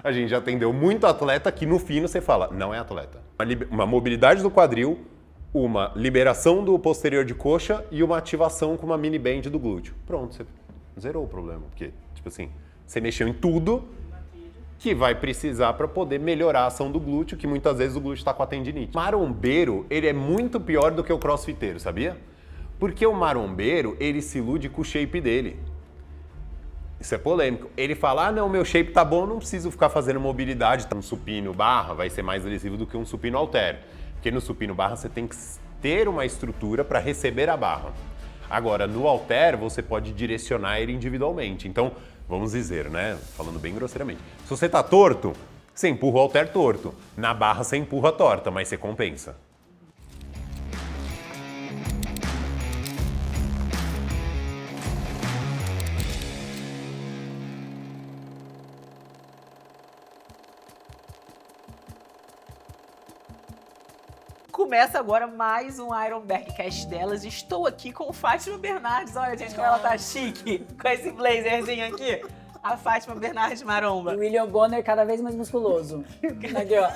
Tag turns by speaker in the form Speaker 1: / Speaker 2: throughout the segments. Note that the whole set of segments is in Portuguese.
Speaker 1: A gente já atendeu muito atleta que no fino você fala, não é atleta. Uma mobilidade do quadril, uma liberação do posterior de coxa e uma ativação com uma mini band do glúteo. Pronto, você zerou o problema. Porque, tipo assim, você mexeu em tudo que vai precisar para poder melhorar a ação do glúteo, que muitas vezes o glúteo está com a tendinite. O marombeiro, ele é muito pior do que o crossfiteiro, sabia? Porque o marombeiro, ele se ilude com o shape dele. Isso é polêmico. Ele fala, não, meu shape tá bom, não preciso ficar fazendo mobilidade. Um supino barra vai ser mais lesivo do que um supino halter. Porque no supino barra você tem que ter uma estrutura para receber a barra. Agora, no halter, você pode direcionar ele individualmente. Então, vamos dizer, né, falando bem grosseiramente, se você tá torto, você empurra o halter torto. Na barra você empurra torta, mas você compensa.
Speaker 2: Começa agora mais um Ironberg Cast delas. Estou aqui com Fátima Bernardes. Olha, gente, como ela tá chique com esse blazerzinho aqui. A Fátima Bernardes Maromba.
Speaker 3: E o William Bonner cada vez mais musculoso. Aqui, ó.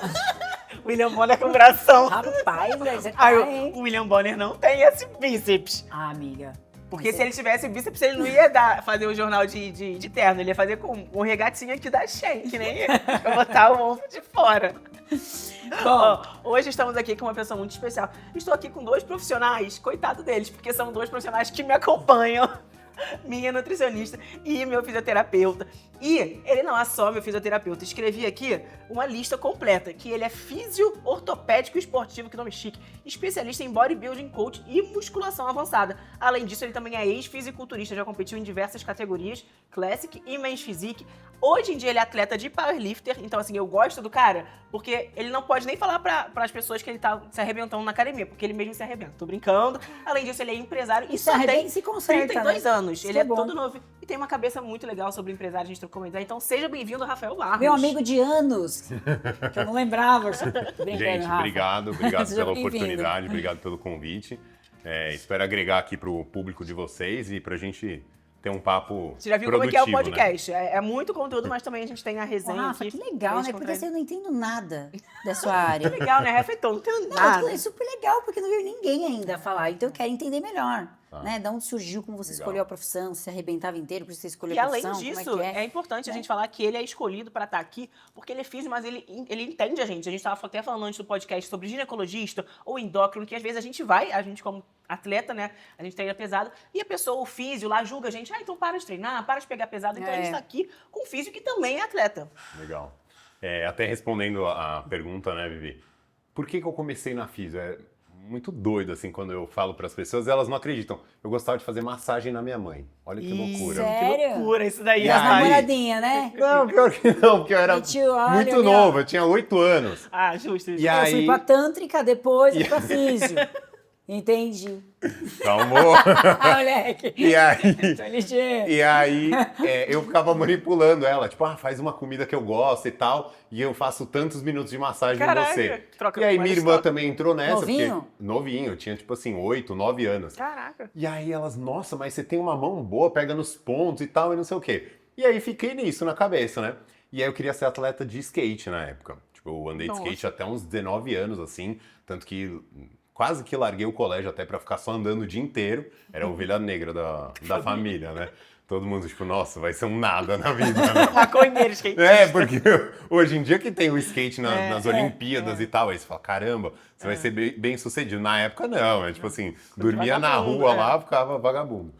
Speaker 2: William Bonner com bração.
Speaker 3: Rapaz, velho, você tá,
Speaker 2: Ai,
Speaker 3: hein?
Speaker 2: o William Bonner não tem esse bíceps.
Speaker 3: Ah, amiga.
Speaker 2: Porque se ele tivesse bíceps, ele não ia fazer o jornal de terno. Ele ia fazer com um regatinho aqui da Shein, que nem eu. Pra botar o ovo de fora. Bom, hoje estamos aqui com uma pessoa muito especial. Estou aqui com dois profissionais, coitado deles, porque são dois profissionais que me acompanham. Minha nutricionista e meu fisioterapeuta. E ele não é só meu fisioterapeuta. Escrevi aqui uma lista completa, que ele é físio ortopédico esportivo, que nome chique, especialista em bodybuilding coach e musculação avançada. Além disso, ele também é ex-fisiculturista, já competiu em diversas categorias, Classic e Men's Physique. Hoje em dia ele é atleta de powerlifter, então assim, eu gosto do cara, porque ele não pode nem falar para as pessoas que ele tá se arrebentando na academia, porque ele mesmo se arrebenta. Tô brincando. Além disso, ele é empresário e só tem
Speaker 3: Se conserta,
Speaker 2: 32
Speaker 3: né?
Speaker 2: anos.
Speaker 3: Isso
Speaker 2: Ele
Speaker 3: é
Speaker 2: é
Speaker 3: bom.
Speaker 2: todo novo e tem uma cabeça muito legal sobre empresário, a gente trocou uma ideia. Então seja bem-vindo, Rafael Barros.
Speaker 3: Meu amigo de anos, que eu não lembrava. Tô brincando,
Speaker 1: Gente,
Speaker 3: Rafa.
Speaker 1: obrigado
Speaker 3: Seja
Speaker 1: pela
Speaker 3: bem-vindo.
Speaker 1: oportunidade, obrigado pelo convite. Espero agregar aqui pro público de vocês e pra gente ter um papo
Speaker 2: Você já viu como é que
Speaker 1: produtivo,
Speaker 2: é o
Speaker 1: né?
Speaker 2: podcast? É muito conteúdo, mas também a gente tem a
Speaker 3: Ô,
Speaker 2: resenha
Speaker 3: Rafa,
Speaker 2: aqui.
Speaker 3: que legal, né? Porque assim, eu não entendo nada da sua área.
Speaker 2: Que legal, né? Refeitou, não tem
Speaker 3: Não,
Speaker 2: nada.
Speaker 3: é super legal, porque não veio ninguém ainda falar. Então eu quero entender melhor. Né? Da onde surgiu, como você
Speaker 1: Legal.
Speaker 3: escolheu a profissão, se arrebentava inteiro, por que você escolheu
Speaker 2: E
Speaker 3: a
Speaker 2: além
Speaker 3: profissão,
Speaker 2: disso,
Speaker 3: como é que é.
Speaker 2: importante a gente falar que ele é escolhido para estar aqui, porque ele é físico, mas ele entende a gente. A gente estava até falando antes do podcast sobre ginecologista ou endócrino, que às vezes a gente como atleta, né, a gente treina pesado, e a pessoa, o físio lá, julga a gente, então para de treinar, para de pegar pesado. Então a gente está aqui com um físio que também é atleta.
Speaker 1: Legal. Até respondendo a pergunta, né, Vivi? Por que eu comecei na físio? É muito doido, assim, quando eu falo para as pessoas, elas não acreditam. Eu gostava de fazer massagem na minha mãe. Olha que loucura.
Speaker 3: Sério?
Speaker 2: Que loucura isso daí,
Speaker 1: E
Speaker 3: E as
Speaker 1: aí?
Speaker 2: rapaz.
Speaker 3: namoradinhas, né?
Speaker 1: Não, pior que não, porque eu era
Speaker 3: Mentira, olha,
Speaker 1: muito
Speaker 3: olha.
Speaker 1: novo, eu tinha 8 anos.
Speaker 2: Ah, justo.
Speaker 1: E
Speaker 3: Eu fui
Speaker 1: aí...
Speaker 3: pra tântrica, depois fui pra físio. Entendi.
Speaker 1: Calmou.
Speaker 3: Ah, moleque.
Speaker 1: E aí...
Speaker 3: Tô ligeiro.
Speaker 1: E aí, eu ficava manipulando ela, tipo, faz uma comida que eu gosto e tal, e eu faço tantos minutos de massagem com
Speaker 2: Caraca,
Speaker 1: você.
Speaker 2: troca
Speaker 1: E aí
Speaker 2: com
Speaker 1: minha
Speaker 2: vários
Speaker 1: irmã
Speaker 2: toques.
Speaker 1: também entrou nessa,
Speaker 3: Novinho?
Speaker 1: porque novinho, eu tinha tipo assim, 8, 9 anos.
Speaker 2: Caraca.
Speaker 1: E aí elas, nossa, mas você tem uma mão boa, pega nos pontos e tal, e não sei o quê. E aí fiquei nisso na cabeça, né? E aí eu queria ser atleta de skate na época. Tipo, eu andei de
Speaker 2: Nossa.
Speaker 1: skate até uns 19 anos, assim, tanto que quase que larguei o colégio até pra ficar só andando o dia inteiro. Era a ovelha negra da família, né? Todo mundo, tipo, nossa, vai ser um nada na vida, né?
Speaker 2: Maconheiro, skate.
Speaker 1: Porque hoje em dia que tem o skate nas Olimpíadas e tal, aí você fala, caramba, você vai ser bem sucedido. Na época não, tipo assim, dormia na
Speaker 2: vagabundo,
Speaker 1: rua lá, ficava vagabundo.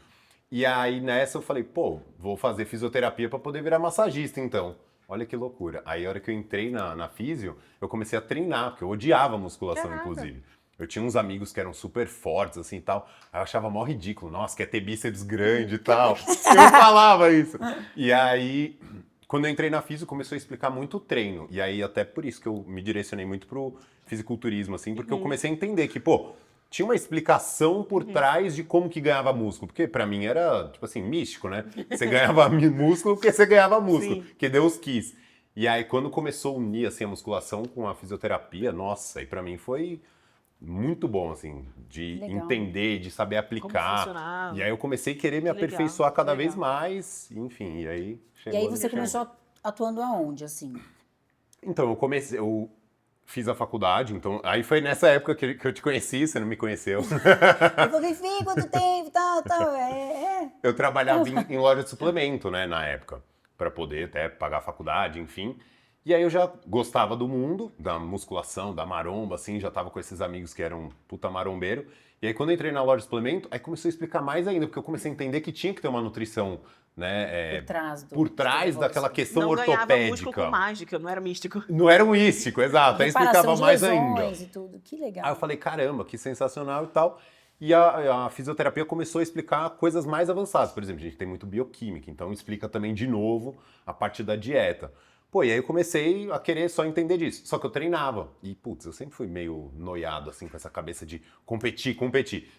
Speaker 1: E aí nessa eu falei, pô, vou fazer fisioterapia pra poder virar massagista então. Olha que loucura. Aí a hora que eu entrei na físio, eu comecei a treinar, porque eu odiava musculação,
Speaker 2: Caraca.
Speaker 1: inclusive. Eu tinha uns amigos que eram super fortes, assim, e tal. Aí eu achava mó ridículo. Nossa, quer ter bíceps grande e tal. Eu falava isso. E aí, quando eu entrei na físio, começou a explicar muito o treino. E aí, até por isso que eu me direcionei muito pro fisiculturismo, assim. Porque eu comecei a entender que, pô, tinha uma explicação por trás de como que ganhava músculo. Porque pra mim era, tipo assim, místico, né? Você ganhava músculo porque você ganhava músculo.
Speaker 2: Sim.
Speaker 1: Porque Deus quis. E aí, quando começou a unir, assim, a musculação com a fisioterapia, nossa, aí pra mim foi muito bom, assim, de
Speaker 3: Legal.
Speaker 1: entender, de saber aplicar.
Speaker 2: funcionava.
Speaker 1: E aí eu comecei a querer me
Speaker 2: Legal,
Speaker 1: aperfeiçoar cada
Speaker 2: legal.
Speaker 1: vez mais, enfim, e aí
Speaker 3: E
Speaker 1: chegou
Speaker 3: aí
Speaker 1: onde
Speaker 3: você
Speaker 1: chegou.
Speaker 3: começou atuando aonde, assim?
Speaker 1: Então, eu fiz a faculdade, então aí foi nessa época que eu te conheci, você não me conheceu.
Speaker 3: Eu falei, Fih, quanto tempo, tal.
Speaker 1: Eu trabalhava em loja de suplemento, né, na época, para poder até pagar a faculdade, enfim. E aí eu já gostava do mundo, da musculação, da maromba, assim, já tava com esses amigos que eram puta marombeiro. E aí quando eu entrei na loja de suplemento, aí começou a explicar mais ainda, porque eu comecei a entender que tinha que ter uma nutrição, né,
Speaker 3: Por trás
Speaker 1: por trás daquela questão
Speaker 2: Não ganhava músculo
Speaker 1: ortopédica.
Speaker 2: com mágica, não era místico.
Speaker 1: Não era um místico, exato. Aí explicava
Speaker 3: de
Speaker 1: mais
Speaker 3: lesões
Speaker 1: ainda.
Speaker 3: e tudo. Que legal.
Speaker 1: Aí eu falei, caramba, que sensacional e tal. E a fisioterapia começou a explicar coisas mais avançadas. Por exemplo, a gente tem muito bioquímica, então explica também de novo a parte da dieta. Pô, e aí eu comecei a querer só entender disso. Só que eu treinava. E, putz, eu sempre fui meio noiado, assim, com essa cabeça de competir.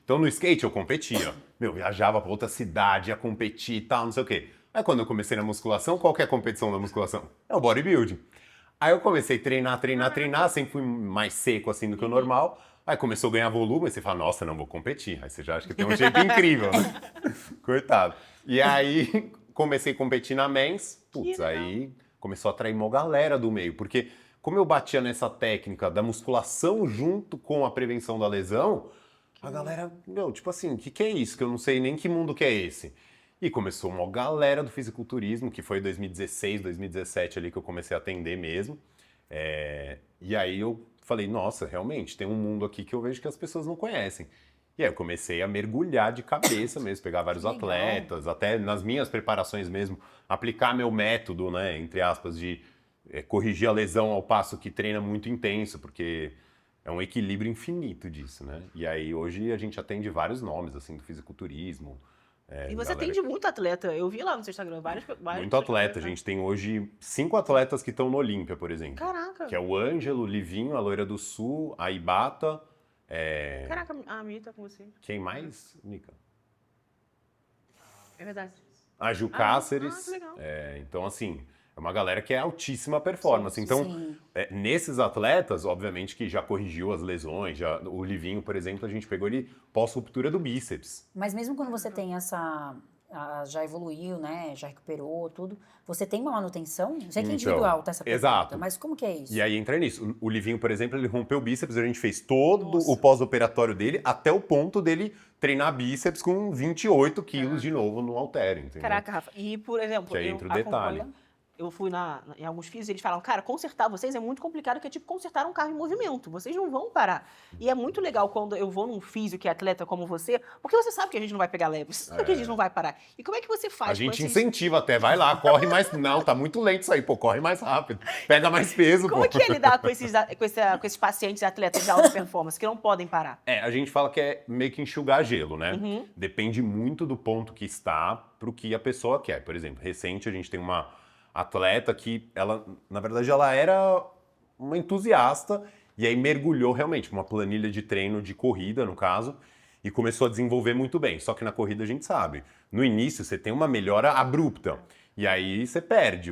Speaker 1: Então no skate eu competia. Viajava pra outra cidade, ia competir e tal, não sei o quê. Aí quando eu comecei na musculação, qual que é a competição da musculação? É o bodybuilding. Aí eu comecei a treinar, sempre fui mais seco assim do que o normal. Aí começou a ganhar volume, aí você fala, nossa, não vou competir. Aí você já acha que tem um shape incrível, né? Coitado. E aí comecei a competir na Men's, putz, aí começou a atrair uma galera do meio, porque como eu batia nessa técnica da musculação junto com a prevenção da lesão, a galera, tipo assim, o que é isso? Que eu não sei nem que mundo que é esse. E começou uma galera do fisiculturismo, que foi 2016, 2017 ali que eu comecei a atender mesmo. E aí eu falei, nossa, realmente, tem um mundo aqui que eu vejo que as pessoas não conhecem. E aí eu comecei a mergulhar de cabeça mesmo, pegar vários atletas, até nas minhas preparações mesmo, aplicar meu método, né, entre aspas, de corrigir a lesão ao passo que treina muito intenso, porque é um equilíbrio infinito disso, né? E aí hoje a gente atende vários nomes, assim, do fisiculturismo.
Speaker 2: E você atende muito atleta. Eu vi lá no seu Instagram vários
Speaker 1: Muito atleta. A gente tem hoje 5 atletas que estão no Olímpia, por exemplo.
Speaker 2: Caraca.
Speaker 1: Que é o Ângelo, o Livinho, a Loira do Sul, a Ibata.
Speaker 2: Caraca, a Mi tá com você.
Speaker 1: Quem mais, Mica?
Speaker 2: É verdade.
Speaker 1: A Ju Cáceres.
Speaker 2: que legal.
Speaker 1: Então, assim, é uma galera que é altíssima performance. Então,
Speaker 3: Sim.
Speaker 1: nesses atletas, obviamente que já corrigiu as lesões. O Livinho, por exemplo, a gente pegou ele pós-ruptura do bíceps.
Speaker 3: Mas mesmo quando você tem já evoluiu, né? Já recuperou tudo. Você tem uma manutenção? Eu sei que é individual, tá? Essa pergunta,
Speaker 1: exato.
Speaker 3: mas como que é isso?
Speaker 1: E aí entra nisso. O Livinho, por exemplo, ele rompeu o bíceps, a gente fez todo o pós-operatório dele até o ponto dele treinar bíceps com 28 quilos de novo no halter, entendeu?
Speaker 2: Caraca, Rafa. E, por exemplo,
Speaker 1: Que aí entra o detalhe.
Speaker 2: Eu fui em alguns físicos e eles falam, cara, consertar vocês é muito complicado, que é tipo consertar um carro em movimento. Vocês não vão parar. E é muito legal quando eu vou num físico que é atleta como você, porque você sabe que a gente não vai pegar leve, você sabe que a gente não vai parar. E como é que você faz?
Speaker 1: A gente incentiva até, vai lá, corre mais. Não, tá muito lento isso aí, pô, corre mais rápido. Pega mais peso,
Speaker 2: Como
Speaker 1: pô.
Speaker 2: é que é lidar com esses pacientes atletas de alta performance que não podem parar?
Speaker 1: A gente fala que é meio que enxugar gelo, né? Depende muito do ponto que está pro que a pessoa quer. Por exemplo, recente a gente tem uma atleta que ela, na verdade, ela era uma entusiasta e aí mergulhou realmente uma planilha de treino de corrida, no caso, e começou a desenvolver muito bem. Só que na corrida a gente sabe, no início você tem uma melhora abrupta e aí você perde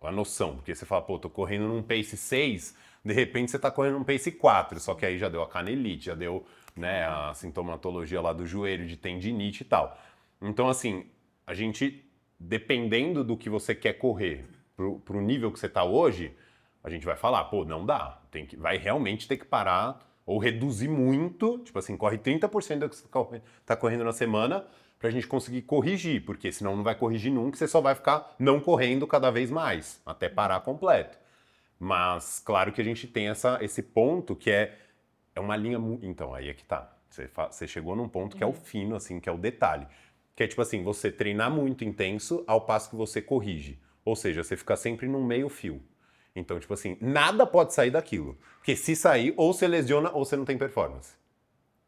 Speaker 1: a noção, porque você fala, pô, tô correndo num pace 6, de repente você tá correndo num pace 4, só que aí já deu a canelite, já deu, né, a sintomatologia lá do joelho, de tendinite e tal. Então, assim, a gente, dependendo do que você quer correr pro nível que você tá hoje, a gente vai falar, pô, não dá, vai realmente ter que parar ou reduzir muito, tipo assim, corre 30% do que você tá correndo na semana pra gente conseguir corrigir, porque senão não vai corrigir nunca, você só vai ficar não correndo cada vez mais, até parar completo. Mas, claro que a gente tem esse ponto que é uma linha... Então, aí é que tá. Você chegou num ponto que é o fino, assim, que é o detalhe. Que é tipo assim, você treinar muito intenso ao passo que você corrige. Ou seja, você fica sempre num meio fio. Então, tipo assim, nada pode sair daquilo. Porque se sair, ou você lesiona ou você não tem performance.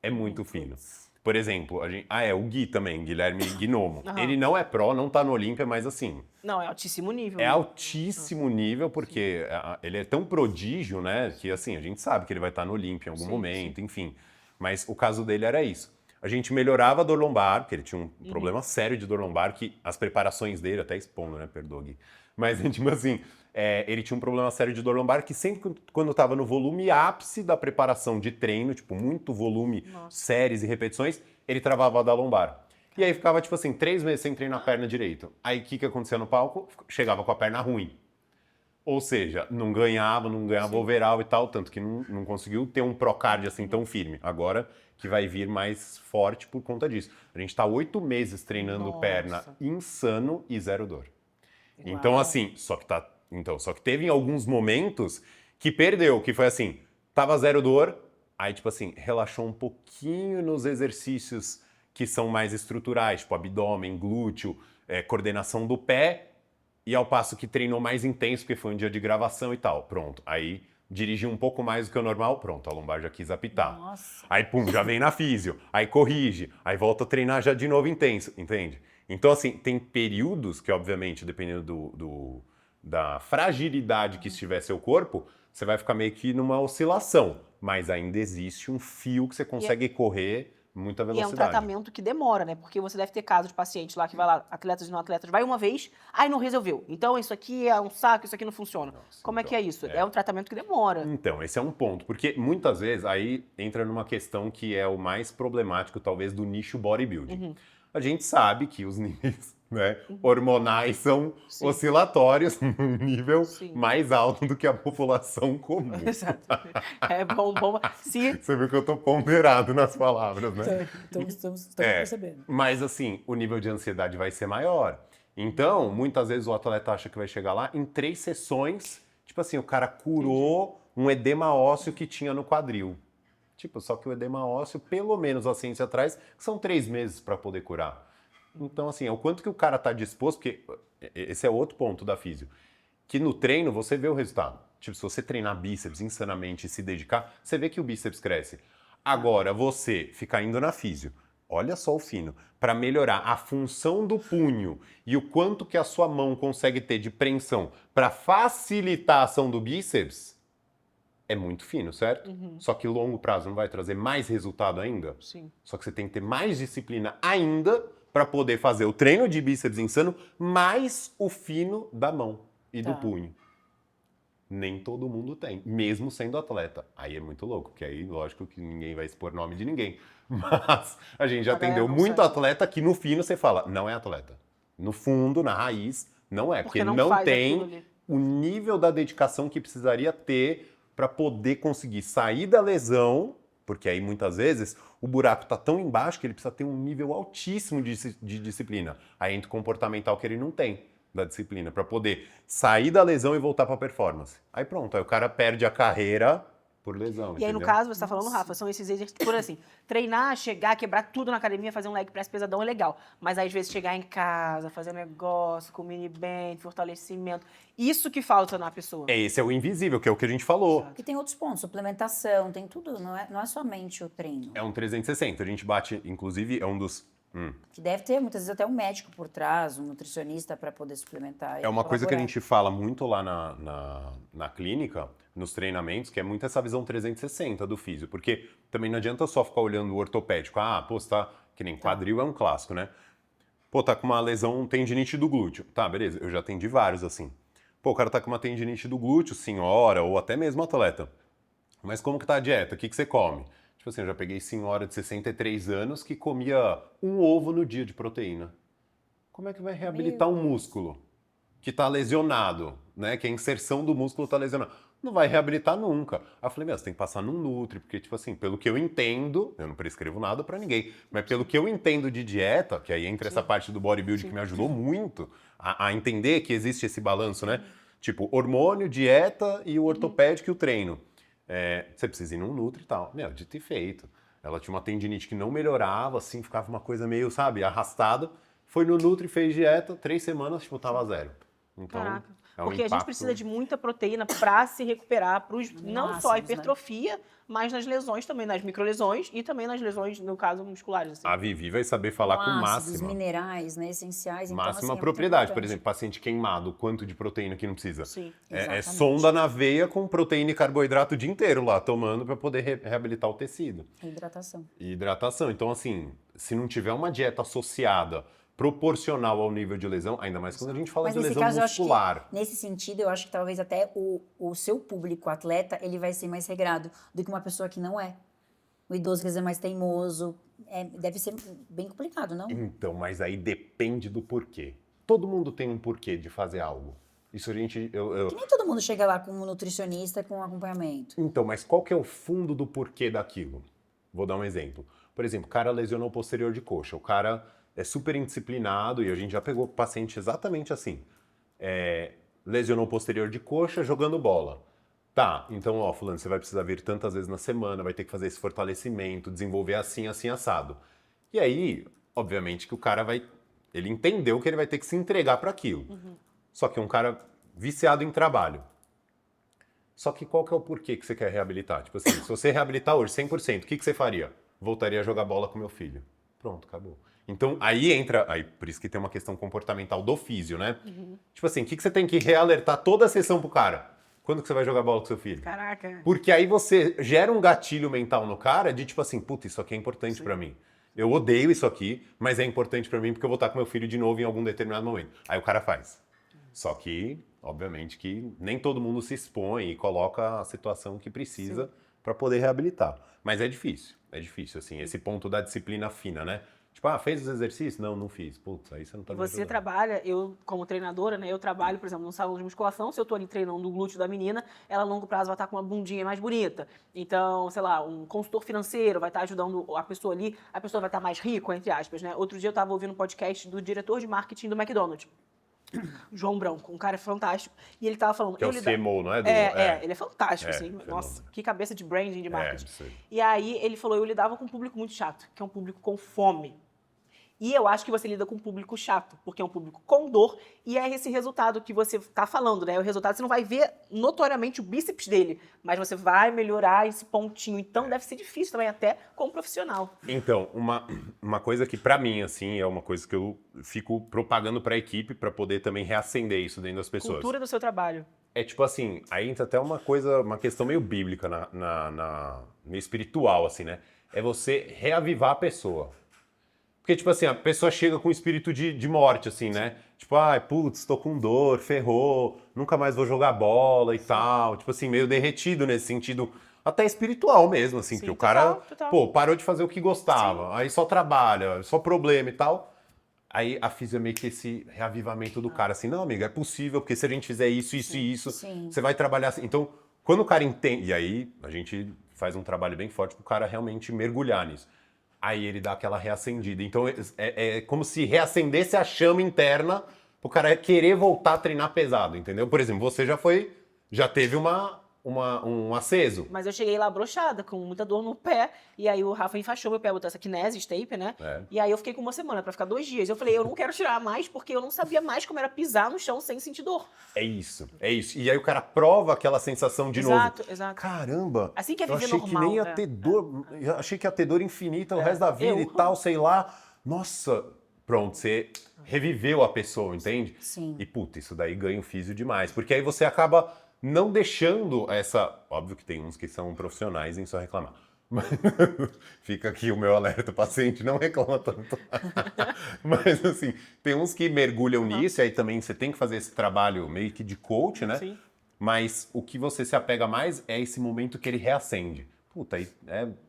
Speaker 1: É muito fino. Por exemplo, o Gui também, Guilherme Gnomo. Ele não é pró, não tá no Olímpia, mas assim...
Speaker 2: Não, é altíssimo nível.
Speaker 1: É altíssimo nível, porque ele é tão prodígio, né? Que assim, a gente sabe que ele vai estar no Olímpia em algum momento, enfim. Mas o caso dele era isso. A gente melhorava a dor lombar, porque ele tinha um problema sério de dor lombar, que as preparações dele, até expondo, né? Perdoa, Gui. Mas, tipo assim, ele tinha um problema sério de dor lombar que sempre quando estava no volume ápice da preparação de treino, tipo, muito volume, séries e repetições, ele travava a da lombar. E aí ficava, tipo assim, 3 meses sem treinar a perna direito. Aí o que acontecia no palco? Chegava com a perna ruim. Ou seja, não ganhava overall e tal, tanto que não conseguiu ter um procard assim tão firme. Agora que vai vir mais forte por conta disso. A gente tá 8 meses treinando perna insano e 0 dor. Então, assim, só que teve em alguns momentos que perdeu, que foi assim, tava 0 dor, aí, tipo assim, relaxou um pouquinho nos exercícios que são mais estruturais, tipo abdômen, glúteo, coordenação do pé, e ao passo que treinou mais intenso, porque foi um dia de gravação e tal. Pronto. Aí dirigiu um pouco mais do que o normal. Pronto, a lombar já quis apitar.
Speaker 3: Nossa.
Speaker 1: Aí, pum, já vem na físio. Aí corrige. Aí volta a treinar já de novo intenso. Entende? Então, assim, tem períodos que, obviamente, dependendo da fragilidade que estiver seu corpo, você vai ficar meio que numa oscilação. Mas ainda existe um fio que você consegue correr muita
Speaker 2: E é
Speaker 1: velocidade.
Speaker 2: um tratamento que demora, né? Porque você deve ter caso de paciente lá que vai lá, atletas e não atletas, vai uma vez, aí não resolveu. Então isso aqui é um saco, isso aqui não funciona.
Speaker 1: Nossa,
Speaker 2: Como é
Speaker 1: então,
Speaker 2: que é isso? É um tratamento que demora.
Speaker 1: Então, esse é um ponto, porque muitas vezes aí entra numa questão que é o mais problemático, talvez, do nicho bodybuilding. A gente sabe que os níveis, né, hormonais são oscilatórios num nível mais alto do que a população comum.
Speaker 2: Exato. É bom. Se
Speaker 1: Você viu que eu tô ponderado nas palavras, né?
Speaker 3: Estamos percebendo.
Speaker 1: Mas assim, o nível de ansiedade vai ser maior. Então, muitas vezes o atleta acha que vai chegar lá em 3 sessões, tipo assim, o cara curou um edema ósseo que tinha no quadril. Tipo, só que o edema ósseo, pelo menos a ciência traz, são 3 meses para poder curar. Então, assim, é o quanto que o cara tá disposto, porque esse é outro ponto da físio, que no treino você vê o resultado. Tipo, se você treinar bíceps insanamente e se dedicar, você vê que o bíceps cresce. Agora, você ficar indo na físio, olha só o fino, para melhorar a função do punho e o quanto que a sua mão consegue ter de preensão para facilitar a ação do bíceps, é muito fino, certo? Só que longo prazo não vai trazer mais resultado ainda?
Speaker 2: Sim.
Speaker 1: Só que você tem que ter mais disciplina ainda para poder fazer o treino de bíceps insano mais o fino da mão e do punho. Nem todo mundo tem, mesmo sendo atleta. Aí é muito louco, porque aí, lógico que ninguém vai expor nome de ninguém. Mas a gente já atendeu muito atleta que no fino você fala, não é atleta. No fundo, na raiz, não é. Porque
Speaker 2: não
Speaker 1: não
Speaker 2: faz aquilo
Speaker 1: tem
Speaker 2: ali.
Speaker 1: o nível da dedicação que precisaria ter para poder conseguir sair da lesão, porque aí muitas vezes o buraco está tão embaixo que ele precisa ter um nível altíssimo de disciplina. Aí entra o comportamental que ele não tem da disciplina, para poder sair da lesão e voltar para a performance. Aí pronto, aí o cara perde a carreira por lesão.
Speaker 2: E aí, no caso, você tá falando, Rafa, são esses exercícios, por assim, treinar, chegar, quebrar tudo na academia, fazer um leg press pesadão é legal. Mas às vezes chegar em casa, fazer um negócio com mini band, fortalecimento. Isso que falta na pessoa.
Speaker 1: Esse é o invisível, que é o que a gente falou.
Speaker 3: Porque tem outros pontos, suplementação, tem tudo, não é somente o treino.
Speaker 1: É um 360, a gente bate, inclusive, é um dos...
Speaker 3: Que deve ter, muitas vezes, até um médico por trás, um nutricionista para poder suplementar.
Speaker 1: É uma coisa que a gente fala muito lá na clínica, nos treinamentos, que é muito essa visão 360 do físio. Porque também não adianta só ficar olhando o ortopédico. Ah, pô, você tá... Que nem quadril é um clássico, né? Pô, tá com uma lesão, tendinite do glúteo. Tá, beleza, eu já atendi vários assim. Pô, o cara tá com uma tendinite do glúteo, senhora, ou até mesmo atleta. Mas como que tá a dieta? O que você come? Tipo assim, eu já peguei senhora de 63 anos que comia um ovo no dia de proteína. Como é que vai reabilitar um músculo que tá lesionado, né? Que a inserção do músculo tá lesionada? Não vai reabilitar nunca. Aí eu falei, você tem que passar num nutri, porque, tipo assim, pelo que eu entendo, eu não prescrevo nada pra ninguém, mas pelo que eu entendo de dieta, que aí entra essa parte do bodybuilding que me ajudou muito a entender que existe esse balanço, né? Tipo, hormônio, dieta e o ortopédico e o treino. Você precisa ir num nutri e tal. Meu, dito e feito. Ela tinha uma tendinite que não melhorava, assim, ficava uma coisa meio, sabe, arrastada. Foi no nutri, fez dieta, 3 semanas, tipo, tava 0. Então,
Speaker 2: Caraca.
Speaker 1: é um
Speaker 2: Porque a gente
Speaker 1: impacto...
Speaker 2: precisa de muita proteína para se recuperar, não só a
Speaker 3: Máximos, né?
Speaker 2: hipertrofia, mas nas lesões também, nas microlesões e também nas lesões, no caso, musculares. Assim.
Speaker 1: A Vivi vai saber falar com
Speaker 3: ácidos,
Speaker 1: máxima.
Speaker 3: minerais, né, essenciais. Então,
Speaker 1: Máxima
Speaker 3: assim, é
Speaker 1: propriedade.
Speaker 3: muito
Speaker 1: Por exemplo, paciente queimado, quanto de proteína que não precisa?
Speaker 2: Sim.
Speaker 1: É
Speaker 3: Exatamente.
Speaker 1: sonda na veia com proteína e carboidrato o dia inteiro lá, tomando para poder reabilitar o tecido.
Speaker 3: Hidratação.
Speaker 1: E hidratação. Então, assim, se não tiver uma dieta associada, proporcional ao nível de lesão, ainda mais quando a gente fala
Speaker 3: Mas
Speaker 1: de
Speaker 3: nesse
Speaker 1: lesão
Speaker 3: caso, eu acho
Speaker 1: muscular.
Speaker 3: que, nesse sentido, eu acho que talvez até o seu público atleta, ele vai ser mais regrado do que uma pessoa que não é. O idoso, quer dizer, mais teimoso, deve ser bem complicado, não?
Speaker 1: Então, mas aí depende do porquê. Todo mundo tem um porquê de fazer algo. Isso a gente...
Speaker 3: Que nem todo mundo chega lá com um nutricionista, com acompanhamento.
Speaker 1: Então, mas qual que é o fundo do porquê daquilo? Vou dar um exemplo. Por exemplo, o cara lesionou o posterior de coxa. O cara é super indisciplinado e a gente já pegou paciente exatamente assim. Lesionou o posterior de coxa jogando bola. Tá, então, ó, fulano, você vai precisar vir tantas vezes na semana, vai ter que fazer esse fortalecimento, desenvolver assim, assim, assado. E aí, obviamente que o cara vai... Ele entendeu que ele vai ter que se entregar para aquilo. Só que é um cara viciado em trabalho. Só que qual que é o porquê que você quer reabilitar? Tipo assim, se você reabilitar hoje 100%, o que você faria? Voltaria a jogar bola com meu filho. Pronto, acabou. Então, aí entra... Aí, por isso que tem uma questão comportamental do físio, né? Tipo assim, o que você tem que realertar toda a sessão pro cara? Quando que você vai jogar bola com seu filho?
Speaker 2: Caraca.
Speaker 1: Porque aí você gera um gatilho mental no cara de tipo assim, puta, isso aqui é importante pra mim. Eu odeio isso aqui, mas é importante pra mim porque eu vou estar com meu filho de novo em algum determinado momento. Aí o cara faz. Só que, obviamente, que nem todo mundo se expõe e coloca a situação que precisa pra poder reabilitar. Mas é difícil, assim, esse ponto da disciplina fina, né? Tipo, fez os exercícios? Não, não fiz. Putz, aí você não tá me
Speaker 2: Você
Speaker 1: ajudando.
Speaker 2: trabalha, eu como treinadora, né? Eu trabalho, por exemplo, num salão de musculação. Se eu tô ali treinando o glúteo da menina, ela a longo prazo vai estar com uma bundinha mais bonita. Então, sei lá, um consultor financeiro vai estar ajudando a pessoa ali, a pessoa vai estar mais rica, entre aspas, né? Outro dia eu tava ouvindo um podcast do diretor de marketing do McDonald's, João Branco, um cara fantástico. E ele tava falando...
Speaker 1: Que é o CMO, não é?
Speaker 2: Ele é fantástico, assim.
Speaker 1: fenômeno.
Speaker 2: Nossa, que cabeça de branding, de marketing.
Speaker 1: Absurdo.
Speaker 2: E aí ele falou, eu lidava com um público muito chato, que é um público com fome. E eu acho que você lida com um público chato, porque é um público com dor, e é esse resultado que você tá falando, né? O resultado, você não vai ver notoriamente o bíceps dele, mas você vai melhorar esse pontinho. Então, deve ser difícil também, até como profissional.
Speaker 1: Então, uma coisa que pra mim, assim, é uma coisa que eu fico propagando pra equipe pra poder também reacender isso dentro das pessoas.
Speaker 2: Cultura do seu trabalho.
Speaker 1: É tipo assim, aí entra até uma questão meio bíblica, meio espiritual, assim, né? É você reavivar a pessoa. Porque, tipo assim, a pessoa chega com espírito de morte, assim, né? Tipo, putz, tô com dor, ferrou, nunca mais vou jogar bola e tal. Tipo assim, meio derretido nesse sentido, até espiritual mesmo, assim.
Speaker 2: Sim,
Speaker 1: porque o cara,
Speaker 2: total.
Speaker 1: pô, parou de fazer o que gostava, aí só trabalha, só problema e tal. Aí a físio é meio que esse reavivamento do cara, assim, não, amigo, é possível, porque se a gente fizer isso, isso e isso, você vai trabalhar assim. Então, quando o cara entende, e aí a gente faz um trabalho bem forte pro cara realmente mergulhar nisso. Aí ele dá aquela reacendida. Então é como se reacendesse a chama interna pro cara querer voltar a treinar pesado, entendeu? Por exemplo, você já teve um aceso.
Speaker 2: Mas eu cheguei lá broxada, com muita dor no pé, e aí o Rafa enfaixou meu pé, botou essa Kinesis tape, né? E aí eu fiquei com uma semana pra ficar 2 dias. Eu falei, eu não quero tirar mais, porque eu não sabia mais como era pisar no chão sem sentir dor.
Speaker 1: É isso. E aí o cara prova aquela sensação de novo.
Speaker 2: Exato.
Speaker 1: Caramba,
Speaker 2: Assim que é
Speaker 1: eu
Speaker 2: viver
Speaker 1: achei
Speaker 2: normal,
Speaker 1: que nem ia
Speaker 2: né?
Speaker 1: ter dor, eu achei que ia ter dor infinita o resto da vida e tal, sei lá. Nossa, pronto, você reviveu a pessoa, entende?
Speaker 3: Sim.
Speaker 1: E puta, isso daí ganha o físio demais, porque aí você acaba não deixando essa... Óbvio que tem uns que são profissionais em só reclamar. Mas fica aqui o meu alerta, o paciente não reclama tanto. Mas assim, tem uns que mergulham nisso, e aí também você tem que fazer esse trabalho meio que de coach, né?
Speaker 2: Sim.
Speaker 1: Mas o que você se apega mais é esse momento que ele reacende. Puta,